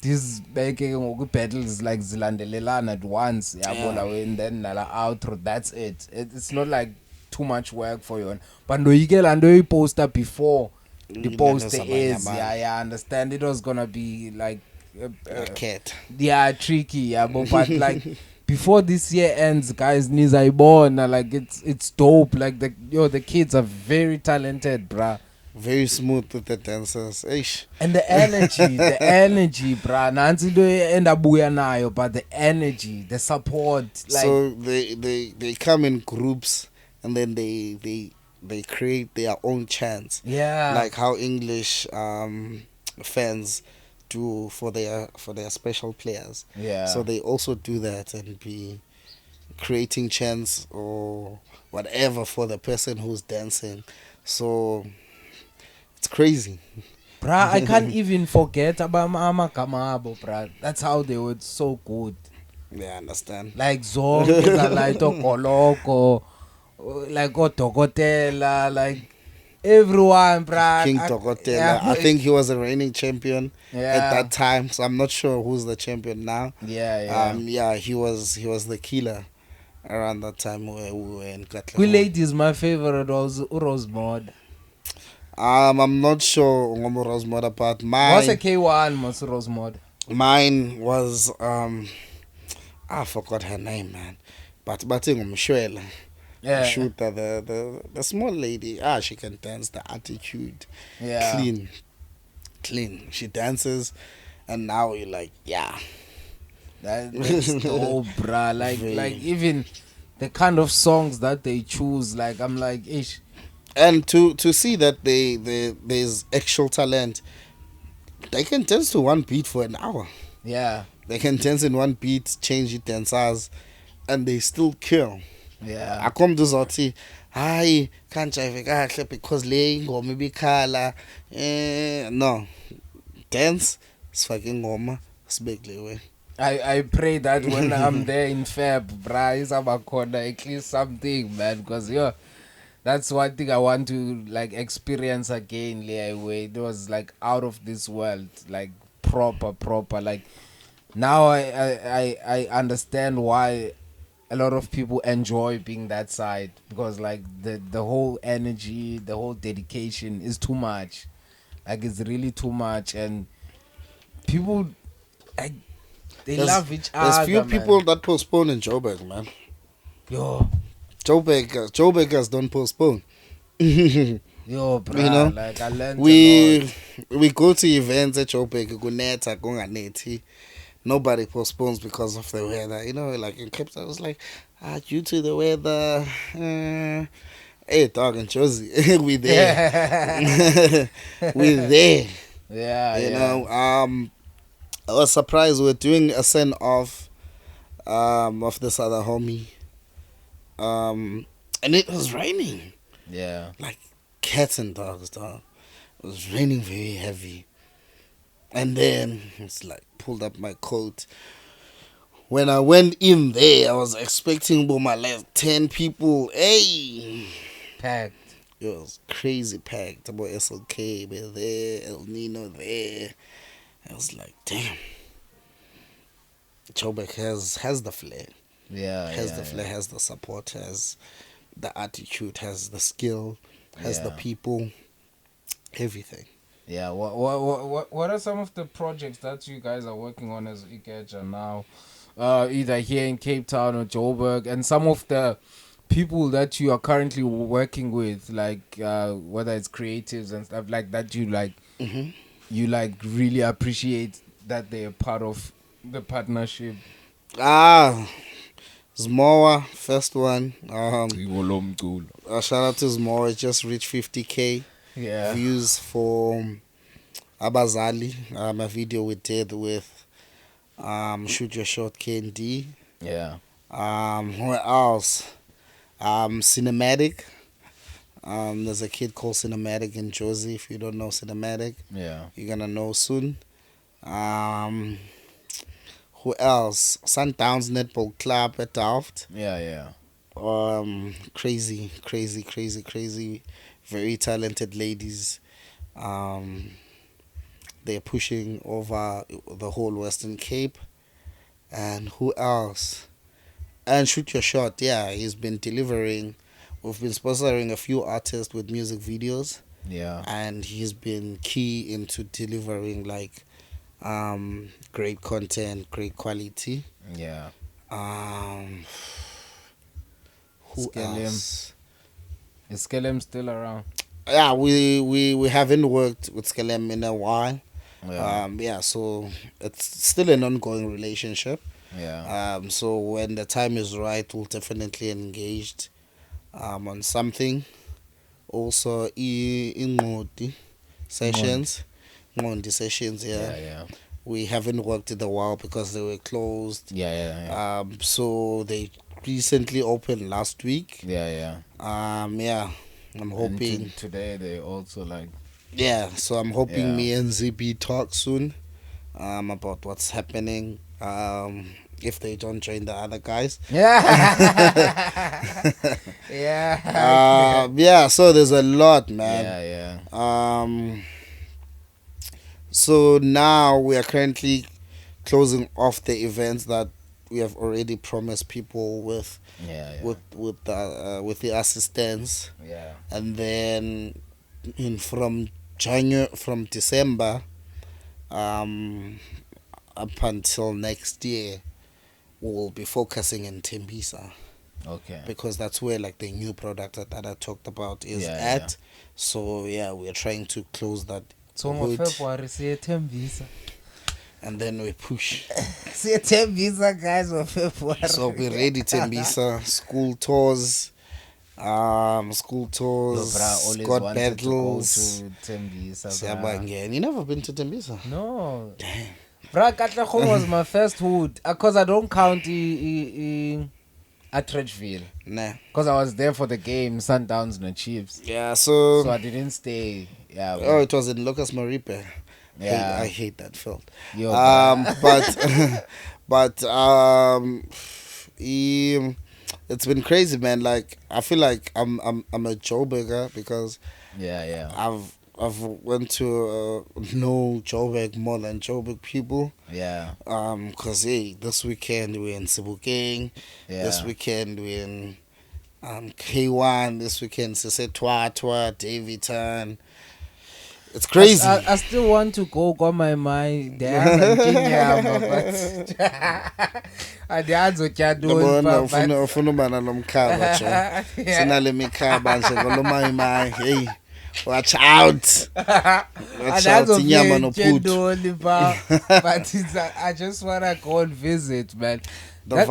this beke ngoku battles like zilandelelana at once yabo and then nala outro, that's it. It's not like too much work for yona, but ndoyikela nto yoyiposta before the post is, yeah, I understand it was gonna be like cat. yeah, tricky, yeah, but like before this year ends, guys, nizayibona, like it's dope. Like the kids are very talented, bruh. Very smooth with the dancers. Eish. And the energy, bruh. Nansi into endabuya nayo, but the energy, the support, like So they come in groups, and then they create their own chants. yeah, Like how English fans do for their special players. yeah. So they also do that and be creating chants or whatever for the person who's dancing. So it's crazy. Bruh, I can't even forget about amagama abo, bruh. That's how they were so good. Yeah, I understand. Like zonke zalaito koloko, like odokotela, like everyone, bruh. King Tokotela. Yeah, I think he was a reigning champion yeah. at that time. So I'm not sure who's the champion now. Yeah. He was the killer around that time where we were in Queen Katlehong. Ladies, my favorite was Rose Mod. I'm not sure Ngomora's mod, but What's a K-1 Masuro's mod? mine was I forgot her name, man. But Mshwela. Yeah. Shooter, the small lady. She can dance. The attitude, Yeah. clean. She dances, and now you're like, yeah. That's dope, bruh. Very. Like even the kind of songs that they choose, like I'm like, ish. And to see that there's actual talent. They can dance to one beat for an hour. Yeah. They can dance in one beat, change it dancers, and they still kill. Yeah. Akom duzothi hayi kanjive kahle because le ingoma ibikhala no dance sifake ingoma sibeklewe. I pray that when I'm there in Feb, bruh, isabakhona at least something, man, because that's one thing I want to like experience again. It was like out of this world, like proper. Like now I understand why a lot of people enjoy being that side, because like the whole energy, the whole dedication is too much. Like it's really too much, and people like they love each other. There's few man. people that postpone in Joburg, man. Yo, Joburgers don't postpone. bro, You know, like I learned a lot. we go to events at Joburg, kunetha kunganethi. Nobody postpones because of the weather. You know, like in Cape Town, it was like, due to the weather. Hey, dog and Jozi, we there. We there. Yeah, You know, I was surprised we're doing a send off of this other homie. And it was raining. Yeah. Like cats and dogs, dog. It was raining very heavy. And then it's like pulled up my coat. When I went in there, I was expecting about my last 10 people. Hey, Packed. it was crazy packed. About SLK were there, El Nino there. I was like, damn. Joburg has the flair. Has the flair, has the support, has the attitude, has the skill, has the people, everything. Yeah, what are some of the projects that you guys are working on as iKeja now, either here in Cape Town or Joburg, and some of the people that you are currently working with, like whether it's creatives and stuff like that, you like, you like really appreciate that they're part of the partnership? Zmoa, first one. Shout out to Zmoa, it just reached 50K. Yeah. Views for Abazali, a video we did with Shoot Your Shot KND. Yeah. Who else? Cinematic. There's a kid called Cinematic in Jozi. If you don't know Cinematic, Yeah. you're gonna know soon. Who else? Sundowns Netball Club at Delft. Yeah. Crazy, very talented ladies. They're pushing over the whole Western Cape. And who else? And Shoot Your Shot, yeah, he's been delivering. We've been sponsoring a few artists with music videos. Yeah. And he's been key into delivering like great content, great quality. Yeah. Who else? Is Skelem still around? Yeah, we haven't worked with Skelem in a while. Yeah. So it's still an ongoing relationship. Yeah. So when the time is right, we'll definitely engaged on something. Also, Ngondi sessions. Ngondi sessions, Yeah. We haven't worked in a while because they were closed. Yeah. So they recently opened last week. Yeah. I'm hoping And today they also like. Yeah, so I'm hoping Yeah. me and ZB talk soon about what's happening. If they don't join the other guys. Yeah. Yeah, so there's a lot, man. Yeah. So now we are currently closing off the events that we have already promised people with Yeah. with the assistance, Yeah. and then from December up until next year, we'll be focusing in Tembisa. Okay. Because that's where like the new product that I talked about is Yeah, at. yeah. So yeah, we're trying to close that So hood, February Tembisa. and then we push. Tembisa guys of February. So we're ready, Tembisa. School tours, Yo, bra, always squad wanted battles. to go to Tembisa. Bra. Siyabangena. You never been to Tembisa? No. Damn. Bra, Katlehong was my first hood. Because I don't count at Trechville. Nah. Because I was there for the game, Sundowns and Chiefs. Yeah, so So I didn't stay. Yeah. oh, it was in Lucas Maripe. Yeah. I hate that field. Yo, but it's been crazy, man. Like I feel like I'm a Joburger because yeah. I've went to know Joburg more than Joburg people. Yeah. Cause hey, this weekend we're in Sebokeng. Yeah. This weekend we're in K-1. This weekend Twa Daviton. It's crazy. I still want to go my mind. But ufuna uba nalo mkhaba jo. Sinale mikhaba nje ngolomai hey. Watch out. Watch out inyama nophuthu. But I just want to go and visit, man. That's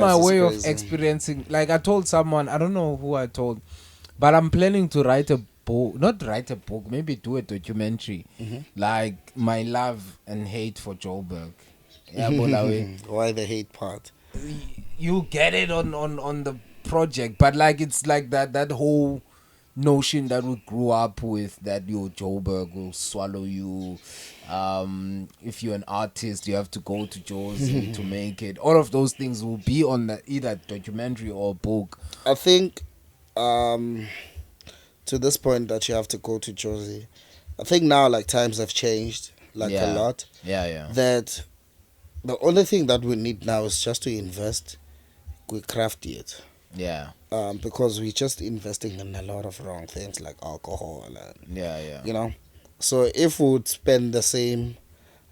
my way of crazy. experiencing. Like I told someone, I don't know who I told, but I'm planning to write a book. Not write a book, maybe do a documentary. Like my love and hate for Joburg. Yeah, why the hate part? You get it on the project, but like it's like that whole notion that we grew up with, that your Joburg will swallow you. If you're an artist, you have to go to Jozi to make it. All of those things will be on either documentary or book. I think to this point that you have to go to Jozi. I think now like times have changed a lot. Yeah. That the only thing that we need now is just to invest. We craft it. Yeah. Because we're just investing in a lot of wrong things like alcohol and Yeah. you know. So if we would spend the same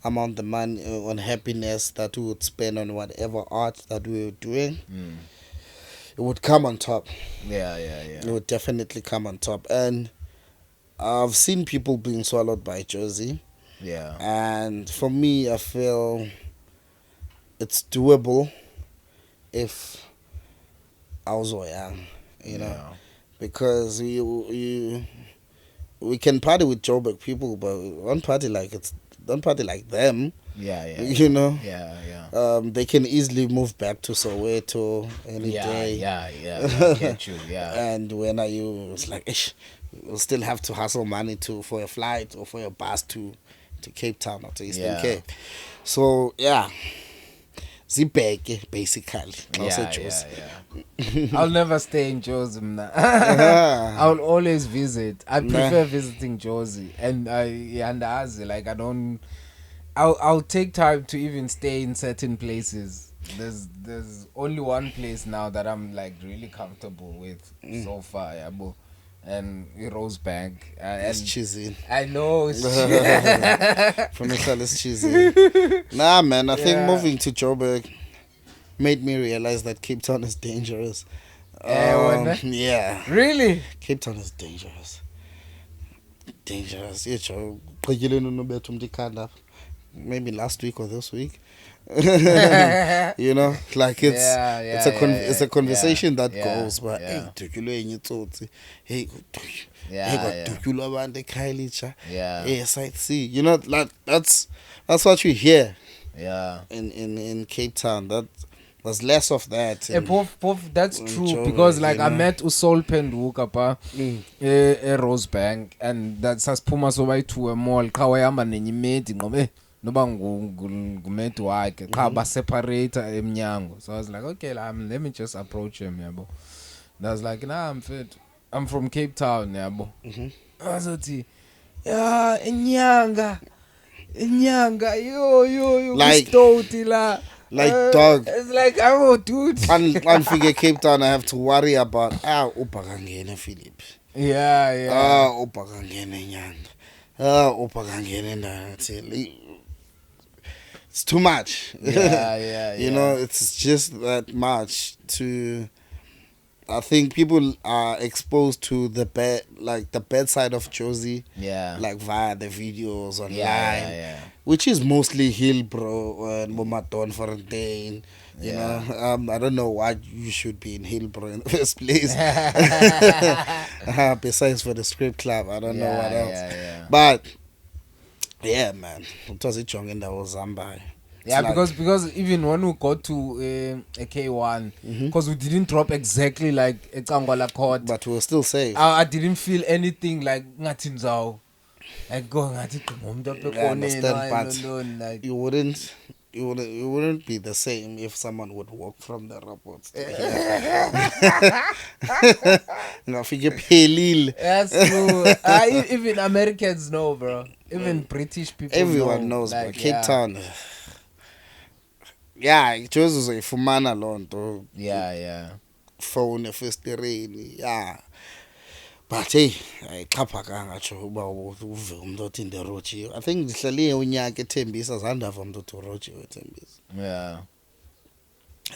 amount of money on happiness that we would spend on whatever art that we were doing, it would come on top. Yeah. It would definitely come on top. And I've seen people being swallowed by Jozi. Yeah. And for me, I feel it's doable if I was young, you know. Yeah. Because we can party with Joburg people, but don't party like them. Yeah. You know. Yeah. They can easily move back to Soweto any day. Yeah. I get you. Yeah. And when are you? It's like, you'll still have to hustle money for a flight or for a bus to Cape Town or to Eastern Cape. So yeah. Zibheke basically. I'll never stay in Jozi. I'll always visit. I prefer visiting Jozi, and I'll take time to even stay in certain places. There's only one place now that I'm like really comfortable with so far, Yabo. And Rosebank. It's cheesy. I know it's cheesy. Nah, man, I think moving to Joburg made me realize that Cape Town is dangerous. Yeah. Really? Cape Town is dangerous. Dangerous. Maybe last week or this week. You know, like it's a conversation that goes, but hey, sightsee. You know, like that's what you hear. Yeah. In Cape Town, there's less of that. That's true, Joburg, because like you know? I met Usol Penduka Rosebank, and that's as Puma so by to a mall kawayama nenyimeti ngome noba ngumeti wakhe cha ba separate emnyango. So I was like, okay, let me just approach him, yabo. And I was like, nah, I'm fit. I'm from Cape Town, yabo. Azothi yeah, inyanga yo like stoti la. Dog. It's like, oh, dude. Figure Cape Town, I have to worry about Philip. Yeah. Opa kangene nyanga. Opa kangene ndathi. It's too much. You know, it's just that much to. I think people are exposed to the bad side of Jozi, like via the videos online, which is mostly Hillbro and Momaton Fountain. You know, I don't know why you should be in Hillbro in the first place. Besides for the script club, I don't know what else. But yeah, man, it was a chong in the Zambia. Yeah, because even when we got to a K-1, because we didn't drop exactly like a Kangola chord, but we were still safe. I didn't feel anything like ngathi nzawo. Like go ngathi umuntu understand, but like, you wouldn't be the same if someone would walk from the robots. That's true. Even Americans know, bro. Even British people everyone knows, like, but Cape Town. Yeah, Jozi uzoyifumana loo nto. Phone efestereni. Yeah. But hey, ayixhaphakanga nje uba uve umuntu othi ndirojiwe. I think ndihlale unyaka ethembisa zandava umuntu othi urojiwe ethembisa.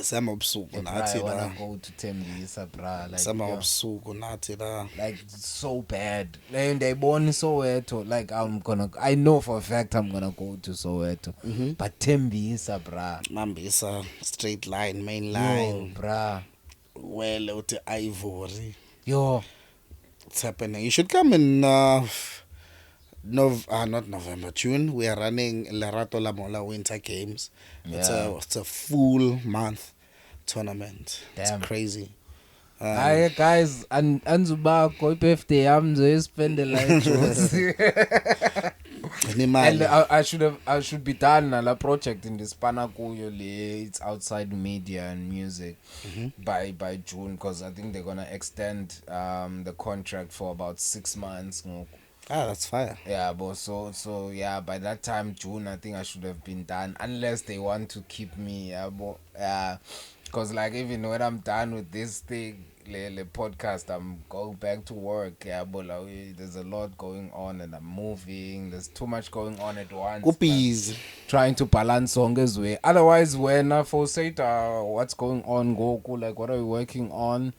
Sama ubusuku nathi la. Go to Tembisa, bra. Like sama ubusuku nathi la. Like so bad. And they born Soweto. Like I know for a fact I'm gonna go to Soweto. But Tembisa, bra. Mambisa, straight line, main line. Yo, bra. Well, uthi Ivory. Yo. It's happening. You should come in not November, June. We are running Lerato La Mola Winter Games. It's a full month tournament. Damn. It's crazy. Hi guys, Anzuba ko birthday yam spend the life. And I should be done a project in this Panakuyo. It's outside media and music by June, because I think they're gonna extend the contract for about 6 months. That's fire. Yeah, but so yeah, by that time June, I think I should have been done, unless they want to keep me. Because like even when I'm done with this thing, the podcast, I'm going back to work. Yeah, but like, there's a lot going on, and I'm moving. There's too much going on at once. Kupiso. Trying to balance songs way. Otherwise, when for SeYda, what's going on? Goku, like what are you working on?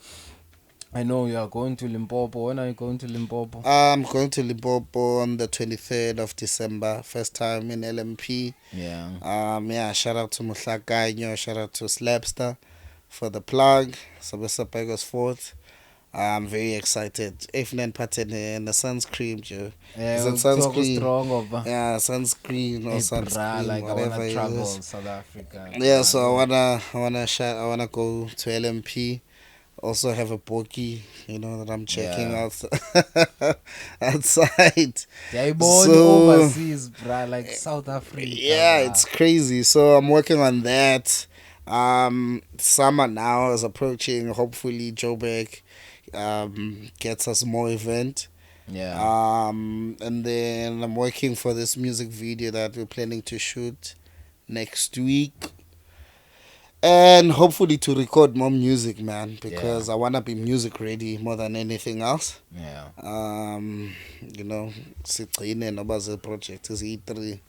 I know you are going to Limpopo. When are you going to Limpopo? I'm going to Limpopo on the 23rd of December. First time in LMP. Yeah. Shout out to Muhlakanyo. Shout out to Slapster for the plug. Sabesa Pegos Fort. I'm very excited. Even pattern and the sunscream, Joe. Yeah, sunscreen. Sunscreen or sunscreen, like whatever I wanna it travel is. South Africa. Yeah, so I wanna go to LMP. Also have a Poki, that I'm checking out outside. They're born overseas, bruh, like South Africa. Yeah, it's crazy. So I'm working on that. Summer now is approaching. Hopefully Joburg gets us more event. And then I'm working for this music video that we're planning to shoot next week. And hopefully to record more music, man, because I want to be music ready more than anything else. Sigcine noba ze project is E3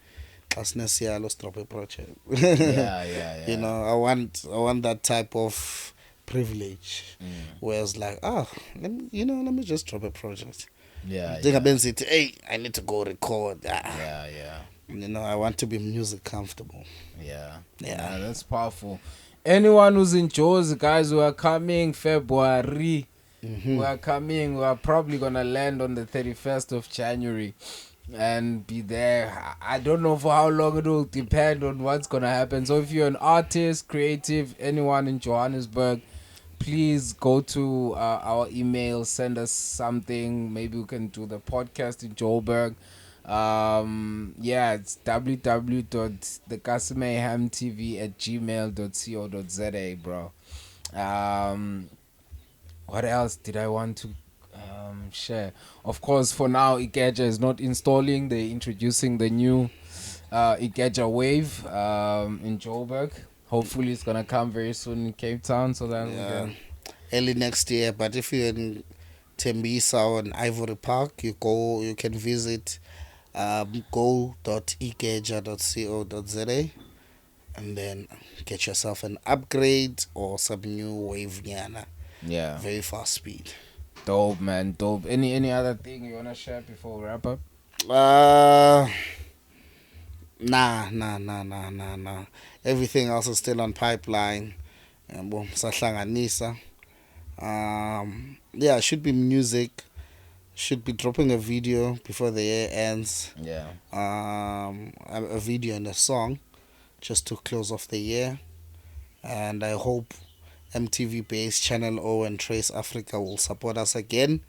asnesiyalo drop a project. I want that type of privilege where it's like, let me just drop a project. Hey, I need to go record. I want to be music comfortable. Yeah, that's powerful. Anyone who's in Jozi, guys, we are coming February. We are coming. We are probably gonna land on the 31st of January and be there. I don't know for how long. It will depend on what's gonna happen. So if you're an artist, creative, anyone in Johannesburg, please go to our email, send us something. Maybe we can do the podcast in Joburg. It's www.thekasimayhamtv@gmail.co.za, bro. What else did I want to share? Of course, for now, iKeja is not installing. They're introducing the new iKeja Wave in Joburg. Hopefully it's gonna come very soon in Cape Town, so that we can early next year. But if you're Tembisa on Ivory Park. You can visit go.ikeja.co.za and then get yourself an upgrade or some new wave nyana. Yeah. Very fast speed. Dope, man. Dope. Any other thing you wanna share before we wrap up? Uh, nah. Everything else is still on pipeline. Boom, sahlanganisa. Yeah, should be music. Should be dropping a video before the year ends. Yeah. A video and a song, just to close off the year. And I hope MTV based Channel O and Trace Africa will support us again.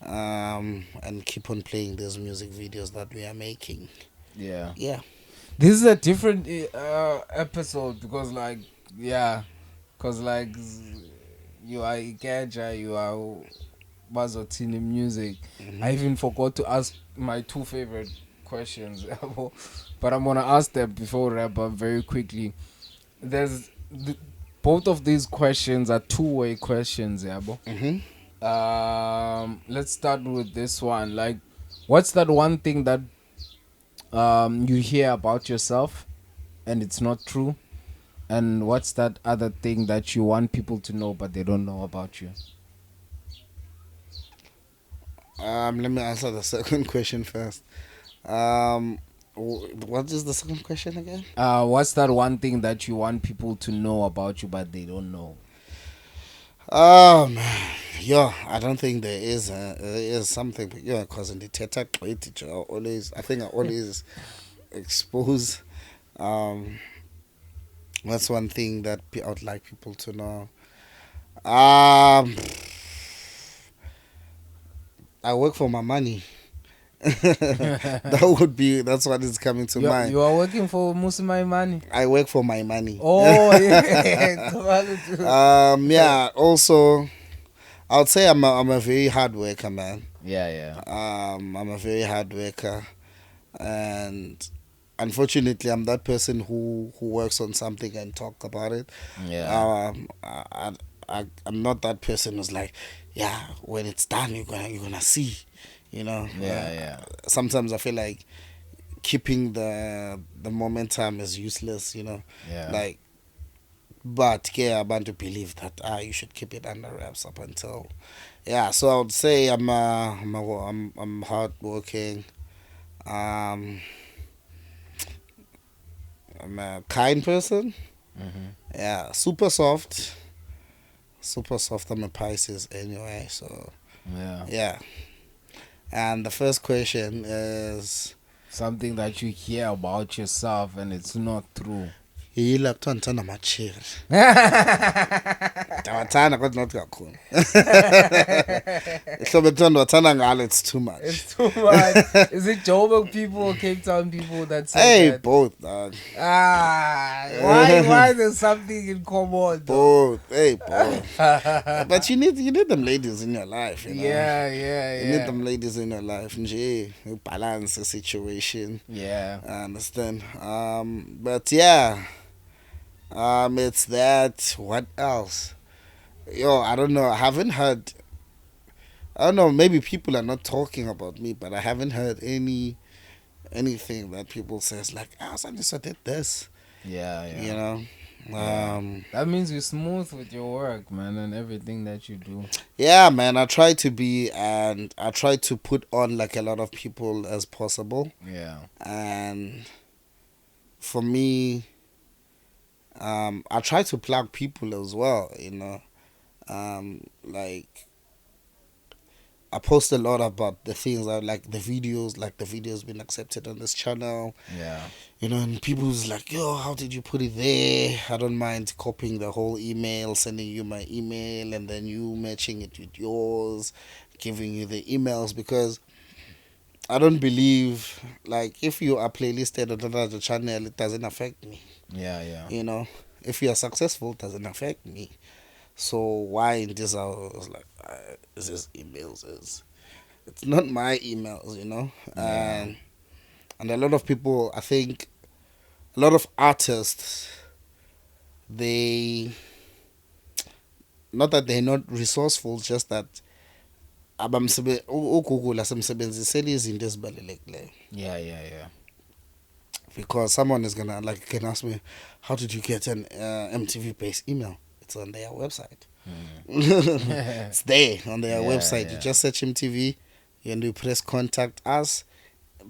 And keep on playing those music videos that we are making. Yeah. Yeah. This is a different episode because, like, yeah, because like you are iKeja, you are Bazothini music. Mm-hmm. I even forgot to ask my two favorite questions, but I'm gonna ask them before we wrap up very quickly. There's both of these questions are two-way questions, Yabo. Mm-hmm. Let's start with this one. Like, what's that one thing that you hear about yourself and it's not true? And what's that other thing that you want people to know but they don't know about you? Let me answer the second question first. What is the second question again? What's that one thing that you want people to know about you but they don't know? Yeah, I don't think there is something, but yeah, because in the theater I think I always expose. That's one thing that I would like people to know. I work for my money. That's what is coming to mind. You are working for Musimai Money? I work for my money. Oh, yeah. Yeah, also, I would say I'm a very hard worker, man. Yeah. I'm a very hard worker, and unfortunately, I'm that person who works on something and talk about it. Yeah. I'm not that person who's like, yeah, when it's done, you're gonna see, you know. Yeah. Sometimes I feel like keeping the momentum is useless, you know. Yeah. Like, but yeah, I want to believe that you should keep it under wraps up until, yeah. So I would say I'm hardworking. Um, I'm a kind person. Mm-hmm. Yeah, super soft. Super soft. I'm a Pisces anyway, so yeah. And the first question is Something that you hear about yourself and it's not true. yila kuthiwa ndithanda amachiri. Ndiyawathanda kodwa not kakhulu. Ihlobo ekuthiwa ndiwathanda ngalo, it's too much. It's too much. Is it Joburg people or Cape Town people that say Hey, that? both. Why there's something in common? Both. Hey, both. But you need them ladies in your life, you know. Yeah. You need them ladies in your life. Nje, you balance the situation. Yeah. I understand. But yeah. It's that. What else? Yo, I don't know. I haven't heard. I don't know. Maybe people are not talking about me, but I haven't heard anything that people says like, Sanderson did this. Yeah. You know. That means you're smooth with your work, man, and everything that you do. Yeah, man. I try to be, and I try to put on like a lot of people as possible. Yeah. And for me, I try to plug people as well, you know. Like I post a lot about the things I like, the videos been accepted on this channel. Yeah. You know, and people's like, yo, how did you put it there? I don't mind copying the whole email, sending you my email, and then you matching it with yours, giving you the emails, because I don't believe, like, if you are playlisted on another channel, it doesn't affect me. Yeah. You know, if you are successful, it doesn't affect me. So why in this I was like, is this emails? It's not my emails, you know. Yeah. And a lot of people, I think, a lot of artists, they, not that they're not resourceful, just that uGoogle asemsebenzisela izinto ezibalulekileyo. Yeah. Because someone is gonna like can ask me, how did you get an MTV based email? It's on their website. It's there on their website. You just search MTV and you press contact us.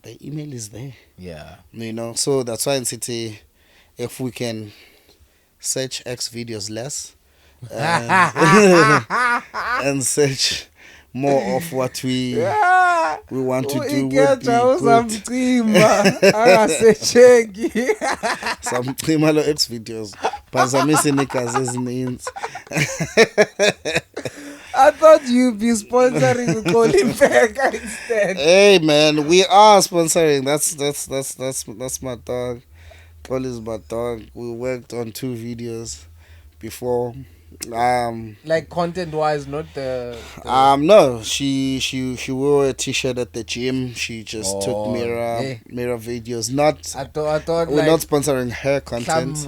The email is there. Yeah. You know, so that's why in City, if we can search X videos less and search more of what we want to do would be good. Some Trimalo X videos. Bazamisi nikas ezininzi. I thought you'd be sponsoring Mfeka instead. Hey man, we are sponsoring. That's my dog. Paul is my dog. We worked on 2 videos before. Like content wise, not the no, she wore a t-shirt at the gym. She just took mirror videos. Not I thought we're like, not sponsoring her content.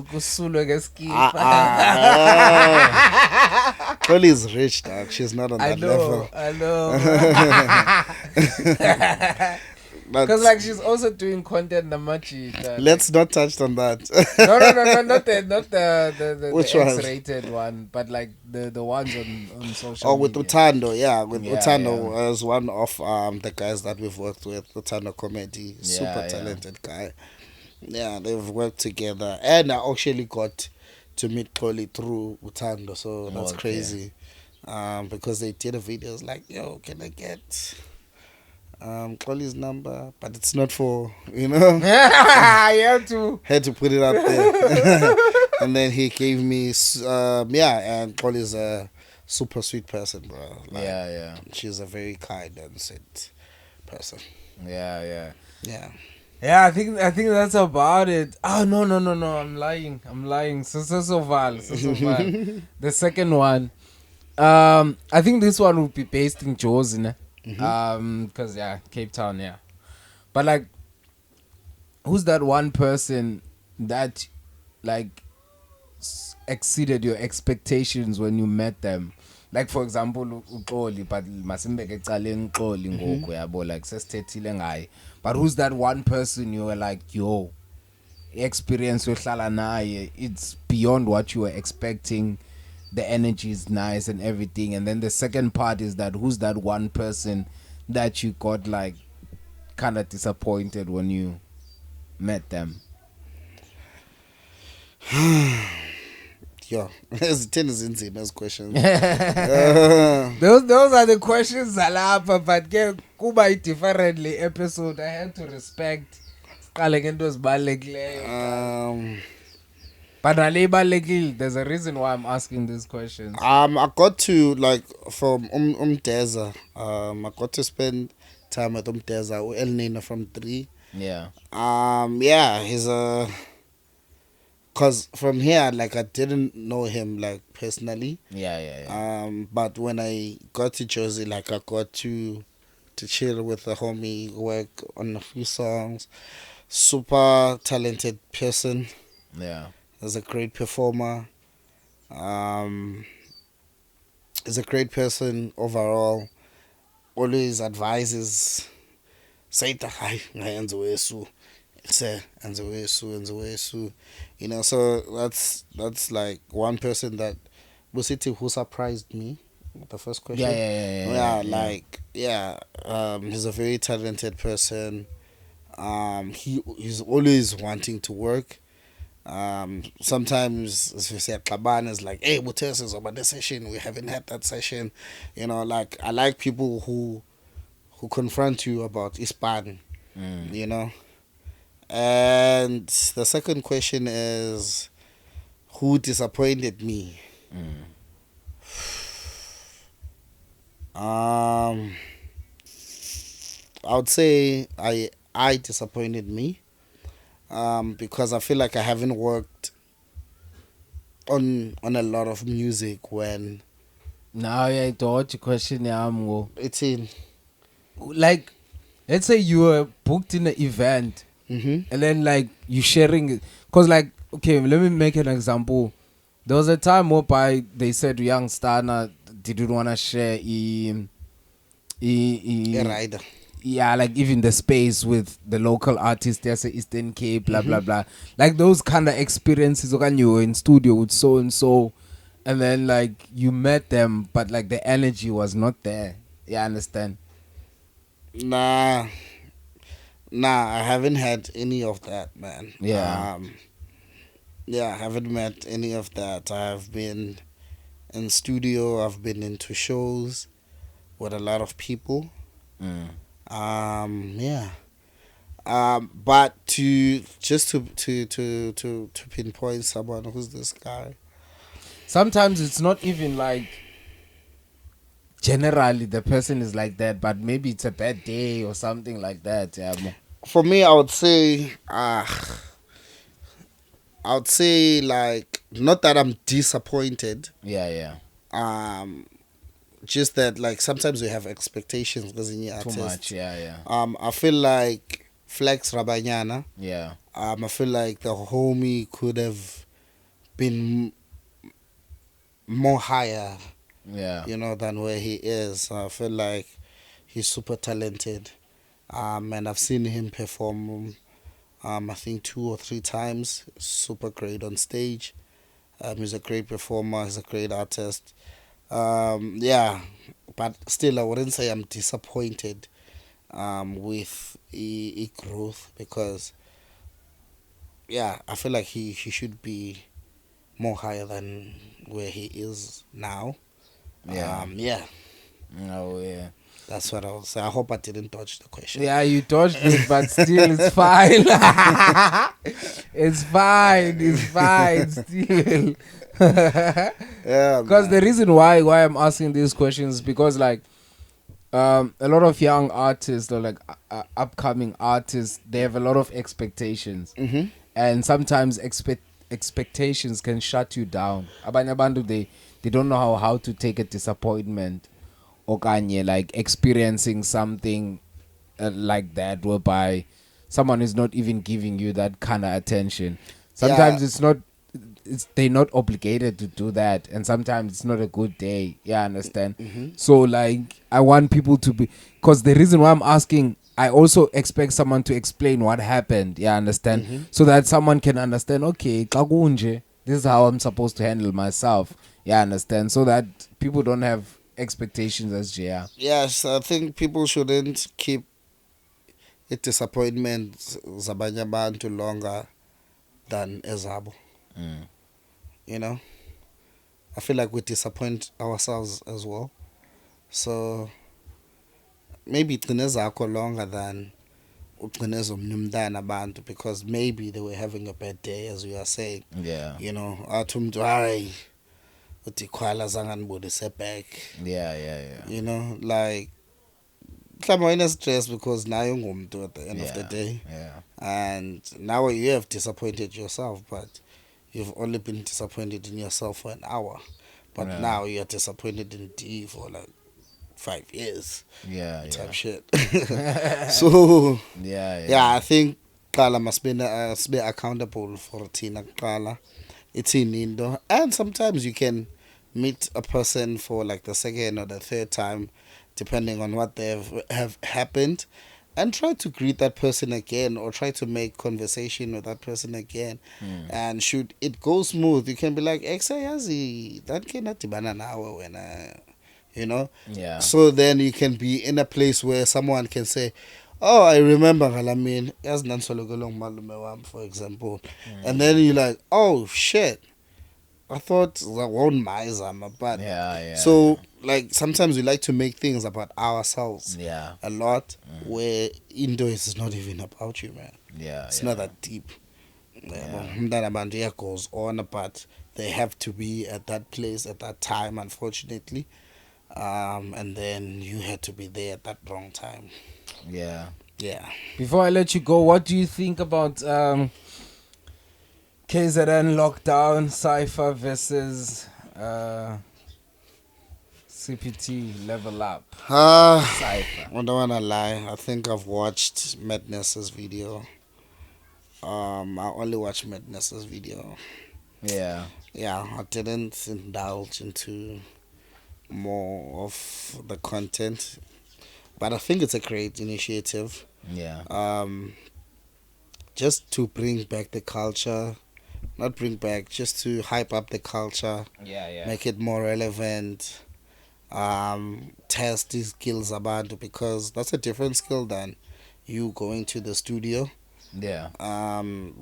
Paul is rich, dog. She's not on that level. I know. Because like she's also doing content Namachi. Let's not touch on that. No, not the Which X-rated one, but like the ones on social. Oh, with media. Utando, yeah, with Utando as one of the guys that we've worked with. Utando Comedy, super talented guy. Yeah, they've worked together, and I actually got to meet Polly through Utando, so that's crazy. Because they did a video, it's like, yo, can I get Polly's number? But it's not for, you know. I had to put it out there. And then he gave me and Polly's a super sweet person, bro. Like, she's a very kind and sweet person. Yeah, I think that's about it. Oh no, I'm lying. So Val. The second one, I think this one will be based in Jozi, ne? Because Cape Town, but like, who's that one person that like exceeded your expectations when you met them? Like for example, Xoli, but masimbeke ecaleni Xoli ngoku yabo, like sesithethile ngaye. But who's that one person you were like, yo, experience yohlala naye, it's beyond what you were expecting. The energy is nice and everything. And then the second part is that who's that one person that you got like kind of disappointed when you met them? Yeah, it's 10 is insane, those questions. Those are the questions Zalapa, but kuba differently episode. I have to respect. But there's a reason why I'm asking these questions. I got to like from Deza. I got to spend time with Deza, El Nina from 3. Yeah. He's a. Cause from here, like I didn't know him like personally. Yeah. But when I got to Jozi, like I got to chill with the homie, work on a few songs. Super talented person. Yeah. He's a great performer. He's a great person overall. Always advises. SeYda, you know, so that's like one person that Busiti who surprised me. The first question. He's a very talented person. He's always wanting to work. Sometimes as we say Kamlana is like, hey, what else is about this session? We haven't had that session. You know, like I like people who confront you about Ispan. You know. And the second question is, who disappointed me? I would say I disappointed me. Because I feel like I haven't worked on a lot of music when. Now I thought your question It's in. Like, let's say you were booked in an event, and then like you sharing it, cause like, okay, let me make an example. There was a time whereby they said young Stana didn't want to share rider. Yeah, like even the space with the local artists, there's a Eastern Cape, blah blah blah. Like those kind of experiences. When you were in studio with so and so, and then like you met them, but like the energy was not there. Yeah, I understand. Nah, I haven't had any of that, man. Yeah. Yeah, I haven't met any of that. I've been in studio. I've been into shows with a lot of people. Mm. Yeah. But to just to pinpoint someone who's this guy. Sometimes it's not even like generally the person is like that, but maybe it's a bad day or something like that. Yeah. For me, I would say like not that I'm disappointed. Yeah, yeah. Um, just that like sometimes we have expectations because in your Too artists. much. Yeah, yeah. I feel like Flex Rabanyana. Yeah. I feel like the homie could have been more higher, Yeah. than where he is. I feel like he's super talented. And I've seen him perform. I think 2 or 3 times. Super great on stage. He's a great performer. He's a great artist. Yeah, but still, I wouldn't say I'm disappointed with growth because yeah, I feel like he should be more higher than where he is now. Yeah. Yeah, Oh, yeah. that's what I will say. I hope I didn't dodge the question. Yeah, you dodged it, but still, it's fine. It's fine. It's fine. Still. Yeah, Because the man. reason why I'm asking these questions is because like a lot of young artists or like upcoming artists, they have a lot of expectations, and sometimes expectations can shut you down. Abanye abantu, they don't know how to take a disappointment or like experiencing something like that whereby someone is not even giving you that kind of attention. Yeah, Sometimes they're not obligated to do that, and sometimes it's not a good day. Yeah, I understand. So like I want people to be, because the reason why I'm asking, I also expect someone to explain what happened. Yeah, I understand. So that someone can understand, okay, kakunje, this is how I'm supposed to handle myself. Yeah, I understand. So that people don't have expectations as JR. yes, I think people shouldn't keep a disappointment zabanye abantu longer than ezabo. You know, I feel like we disappoint ourselves as well. So maybe igcine zakho longer than ugcine zomnye umntana abantu because maybe they were having a bad day as we are saying. Yeah. Athi umuntu hayi uthi khwala zanganibonise back. Yeah. Like mhlawumbe wayene-stress because naye ungumntu at the end of the day. Yeah. And now you have disappointed yourself, but you've only been disappointed in yourself for an hour. But Yeah. now you're disappointed in D for like 5 years Yeah. type shit. So Yeah. I think Kala must be accountable for Tina Kala. It's in Indo. And sometimes you can meet a person for like the second or the third time, depending on what they have happened, and try to greet that person again or try to make conversation with that person again. And should it go smooth, you can be like, Exayazi, that cannot be banana when Yeah. so then you can be in a place where someone can say, oh, I remember Galamin, as Nansologolong Malume, for example. And then you're like, oh shit, I thought that won't my but Yeah. so like sometimes we like to make things about ourselves Yeah. a lot where Indo is not even about you, man. Yeah. It's not that deep. Umntana Bandia goes on, but they have to be at that place at that time, unfortunately. And then you had to be there at that wrong time. Yeah. Yeah. Before I let you go, what do you think about KZN lockdown, Cypher versus CPT level up? Cypher. I don't wanna lie. I think I've watched Madness's video. I only watched Madness's video. Yeah. Yeah, I didn't indulge into more of the content. But I think it's a great initiative. Yeah. Just to bring back the culture, not bring back, just to hype up the culture, Yeah, yeah. make it more relevant, test these skills about, because that's a different skill than you going to the studio. Yeah.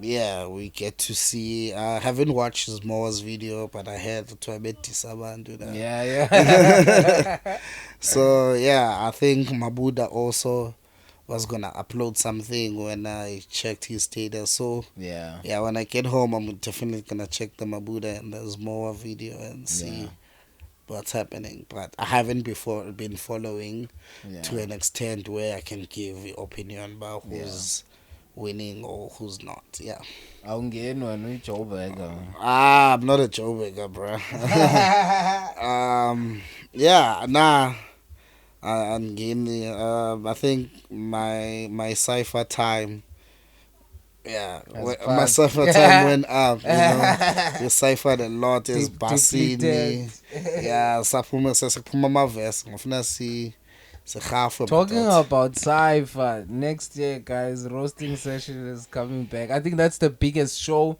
Yeah, we get to see. I haven't watched Moa's video, but I heard to bet Sabantu that. Yeah, yeah. So yeah, I think Mabuda also was gonna upload something when I checked his status. So Yeah. yeah, when I get home, I'm definitely gonna check the Mabuda and there's more video and Yeah. see what's happening. But I haven't before been following to Yeah. an extent where I can give the opinion about who's winning or who's not. Yeah. Awungeni wena uJoburg. I'm not a Joburger, bro. Yeah, nah. I'm getting. I think my cipher time. Yeah, Has my passed. cipher time went up. We ciphered a lot. Is Depleted. Bazothini. Yeah, saphuma saphuma mavesi. Ngofuna si half Talking about Cypher, next year, guys, roasting session is coming back. I think that's the biggest show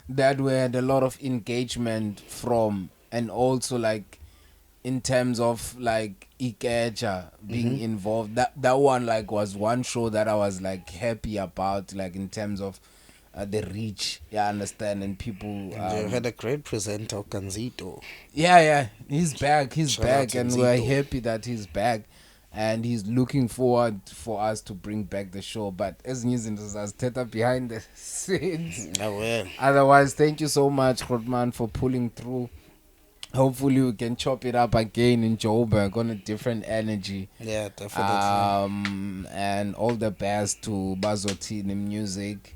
that we had a lot of engagement from, and also like in terms of like iKeja being involved. That one like was one show that I was like happy about, like in terms of the reach. Yeah, I understand, and people. They had a great presenter, Kanzito. Yeah, he's back. He's Shout out back, to and we're Zito. happy that he's back. And he's looking forward for us to bring back the show. But as news as Teta behind the scenes. Oh, well. Otherwise, thank you so much, Rodman, for pulling through. Hopefully, we can chop it up again in Joburg on a different energy. Yeah, definitely. And all the best to Bazothini music.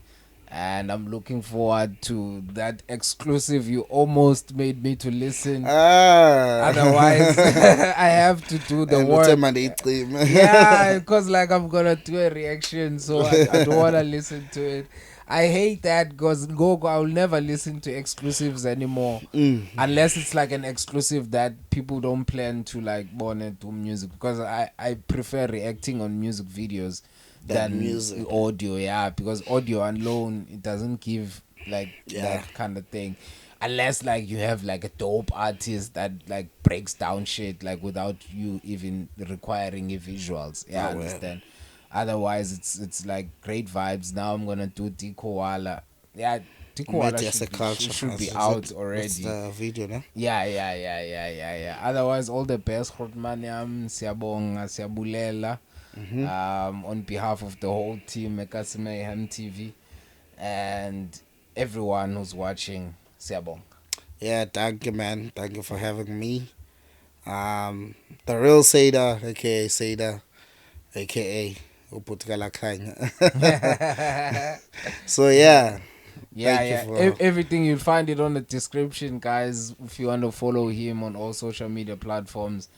And I'm looking forward to that exclusive you almost made me to listen. Otherwise, I have to do the work. Yeah, because like I'm gonna do a reaction, so I don't wanna listen to it. I hate that because I'll never listen to exclusives anymore unless it's like an exclusive that people don't plan to like wanna do music, because I prefer reacting on music videos than music. audio. Yeah, because audio alone, it doesn't give like that kind of thing, unless like you have like a dope artist that like breaks down shit like without you even requiring visuals. Yeah, I understand. Otherwise it's like great vibes. Now I'm gonna do Dikoala. Yeah, Dikoala should be out already. That's the video, no? Yeah. Otherwise, all the best, Hotmaniam, Siyabonga, Siyabulela. On behalf of the whole team, Ekasime TV, and everyone who's watching, Siyabonga. Yeah, thank you, man. Thank you for having me. The real SeYda, aka SeYda, aka Uputkala Kanya. So yeah. Everything, you'll find it on the description, guys. If you want to follow him on all social media platforms,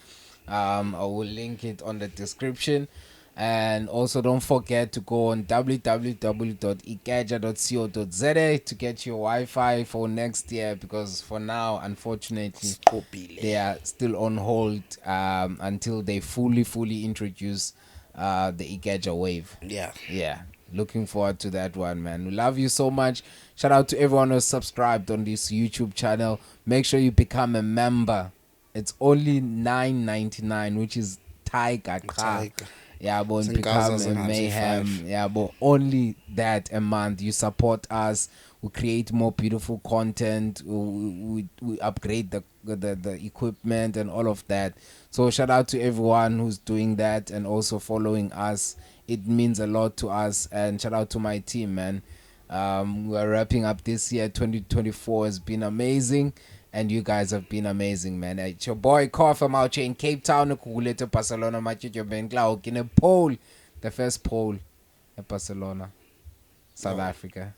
I will link it on the description. And also don't forget to go on www.ikeja.co.za to get your Wi-Fi for next year, because for now, unfortunately, they are still on hold until they fully introduce the iKeja wave. Yeah, looking forward to that one, man. We love you so much. Shout out to everyone who's subscribed on this YouTube channel. Make sure you become a member. It's only $9.99, which is Tiger. Yeah, but become a mayhem. Yeah, but only that a month. You support us. We create more beautiful content. We upgrade the equipment and all of that. So shout out to everyone who's doing that and also following us. It means a lot to us. And shout out to my team, man. We're wrapping up this year. 2024 has been amazing. And you guys have been amazing, man. It's your boy Koff. I'm out here in Cape Town. Barcelona, in a poll. The first poll in Barcelona, South Africa.